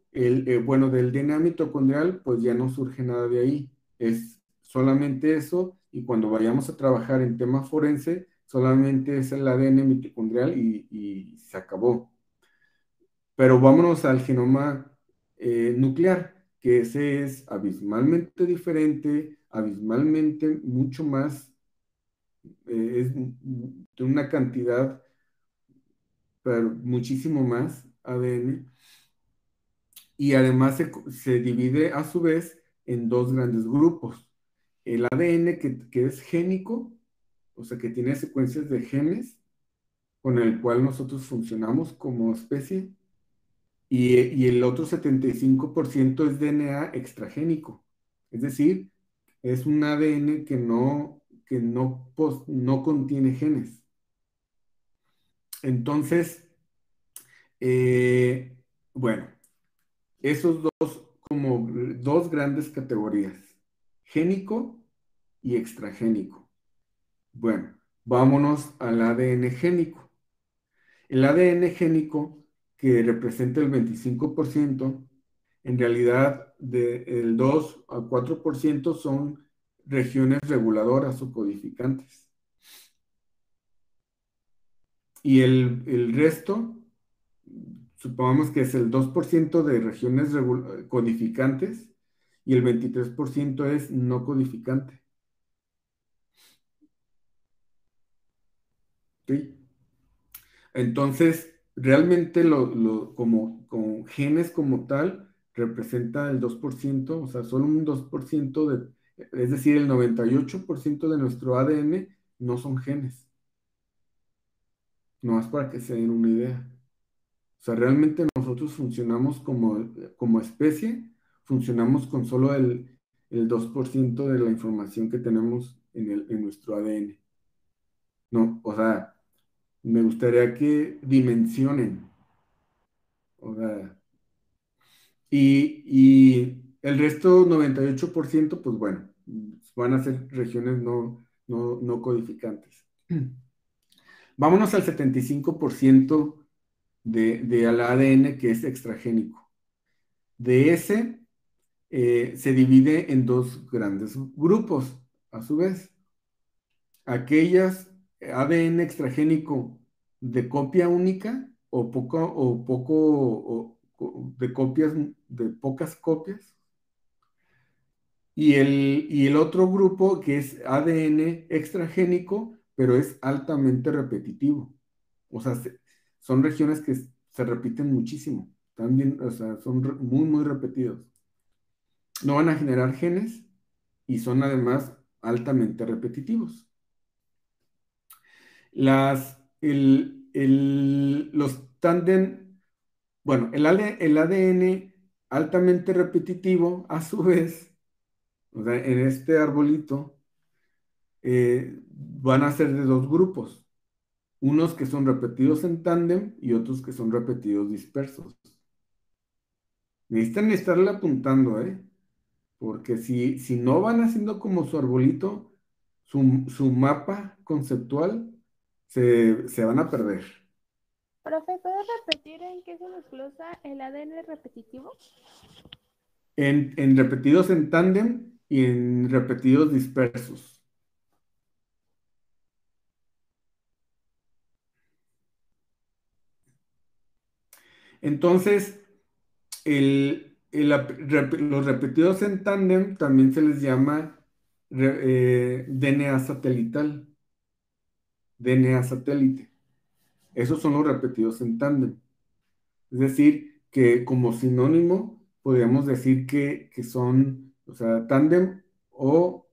bueno, del DNA mitocondrial, pues ya no surge nada de ahí. Es solamente eso, y cuando vayamos a trabajar en tema forense, solamente es el ADN mitocondrial y se acabó. Pero vámonos al genoma nuclear, que ese es abismalmente diferente, abismalmente mucho más, es de una cantidad, pero muchísimo más ADN, y además se divide a su vez en dos grandes grupos. El ADN que es génico, o sea, que tiene secuencias de genes con el cual nosotros funcionamos como especie, y el otro 75% es DNA extragénico, es decir, es un ADN que no contiene genes. Entonces, bueno, esos dos como dos grandes categorías, génico y extragénico. Bueno, vámonos al ADN génico. El ADN génico, que representa el 25%, en realidad del 2 a 4% son regiones reguladoras o codificantes. Y el resto, supongamos que es el 2% de regiones codificantes y el 23% es no codificante. ¿Sí? Entonces, realmente como genes como tal, representa el 2%, o sea, solo un 2% es decir, el 98% de nuestro ADN no son genes. No más para que se den una idea. O sea, realmente nosotros funcionamos como especie, funcionamos con solo el 2% de la información que tenemos en nuestro ADN. No, o sea, me gustaría que dimensionen. O sea, y el resto, 98%, pues bueno, van a ser regiones no codificantes. Vámonos al 75% al ADN que es extragénico. De ese se divide en dos grandes grupos, a su vez. Aquellas ADN extragénico de copia única o de copias, de pocas copias. Y el otro grupo que es ADN extragénico, pero es altamente repetitivo. O sea, son regiones que se repiten muchísimo. También, o sea, son muy, muy repetidos. No van a generar genes y son además altamente repetitivos. Los tándem, bueno, el ADN altamente repetitivo, a su vez, o sea, en este arbolito, van a ser de dos grupos, unos que son repetidos en tándem y otros que son repetidos dispersos. Necesitan estarle apuntando, ¿eh? Porque si no van haciendo como su arbolito, su mapa conceptual, se van a perder. Profe, ¿puedes repetir en qué se desglosa el ADN repetitivo? En repetidos en tándem y en repetidos dispersos. Entonces, los repetidos en tándem también se les llama DNA satelital, DNA satélite. Esos son los repetidos en tándem. Es decir, que como sinónimo podríamos decir que son, o sea, tándem o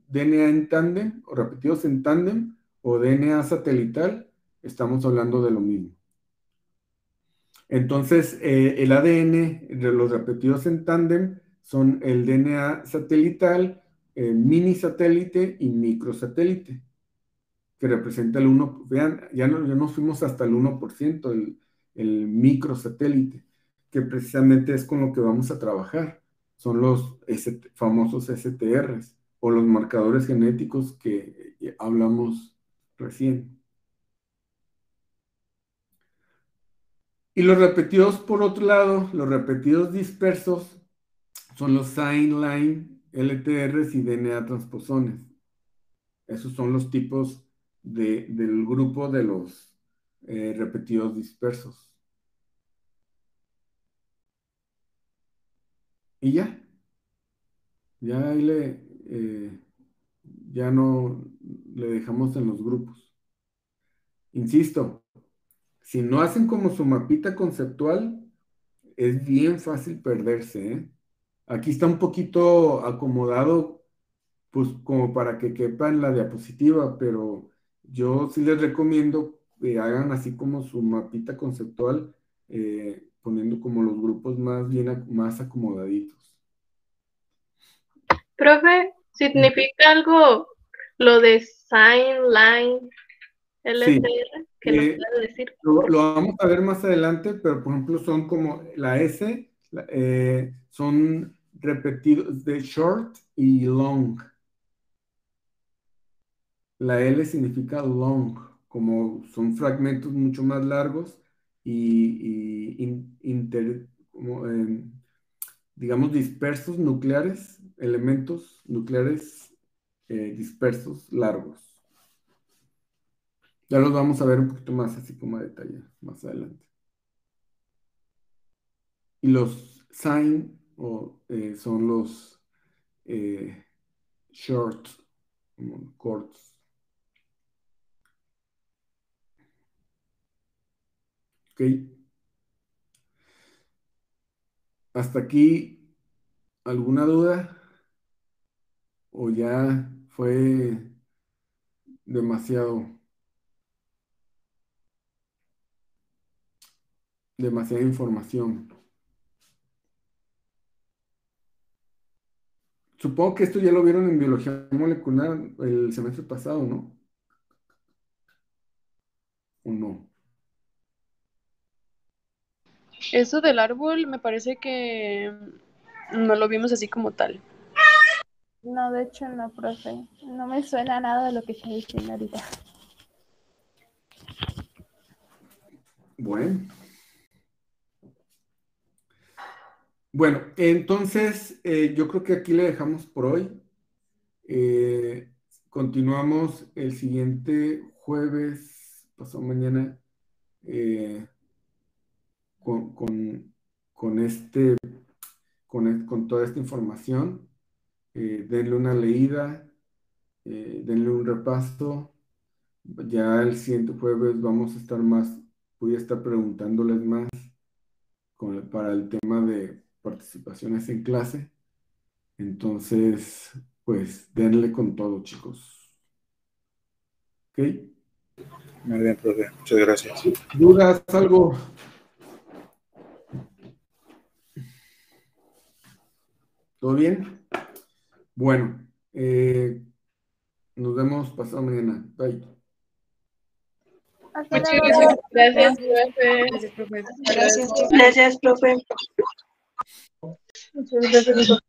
DNA en tándem, o repetidos en tándem, o DNA satelital, estamos hablando de lo mismo. Entonces, el ADN de los repetidos en tándem son el DNA satelital, mini satélite y microsatélite, que representa el 1%. Vean, ya nos fuimos hasta el 1%, el microsatélite, que precisamente es con lo que vamos a trabajar. Son los famosos STRs o los marcadores genéticos que hablamos recién. Y los repetidos, por otro lado, los repetidos dispersos son los SINE, LINE, LTRs y DNA transposones. Esos son los tipos del grupo de los repetidos dispersos. Y ya ahí ya no le dejamos en los grupos. Insisto, si no hacen como su mapita conceptual, es bien fácil perderse, ¿eh? Aquí está un poquito acomodado, pues como para que quepa en la diapositiva, pero yo sí les recomiendo que hagan así como su mapita conceptual, poniendo como los grupos más acomodaditos. Profe, ¿significa algo lo de sign, line, Sí, LTR? ¿Que nos puede decir? lo vamos a ver más adelante, pero por ejemplo son como la S, son repetidos de short y long. La L significa long, como son fragmentos mucho más largos como, digamos, dispersos nucleares, elementos nucleares dispersos largos. Ya los vamos a ver un poquito más así como a detalle más adelante. Y los sign son los short, como cortos. ¿Ok? ¿Hasta aquí alguna duda? ¿O ya fue demasiada información? Supongo que esto ya lo vieron en biología molecular el semestre pasado, ¿no? ¿O no? Eso del árbol me parece que no lo vimos así como tal. No, de hecho no, profe. No me suena nada de lo que está diciendo ahorita. Bueno, entonces yo creo que aquí le dejamos por hoy. Continuamos el siguiente jueves, pasado mañana, con toda esta información. Denle una leída, denle un repaso. Ya el siguiente jueves voy a estar preguntándoles más para el tema de participaciones en clase. Entonces, pues denle con todo, chicos. ¿Ok? Muy bien, profe. Muchas gracias. ¿Dudas, algo? ¿Todo bien? Bueno, nos vemos pasado mañana. Bye. Hasta Muchas luego. gracias, profe. Gracias, profe. Gracias, profe. Muchas gracias.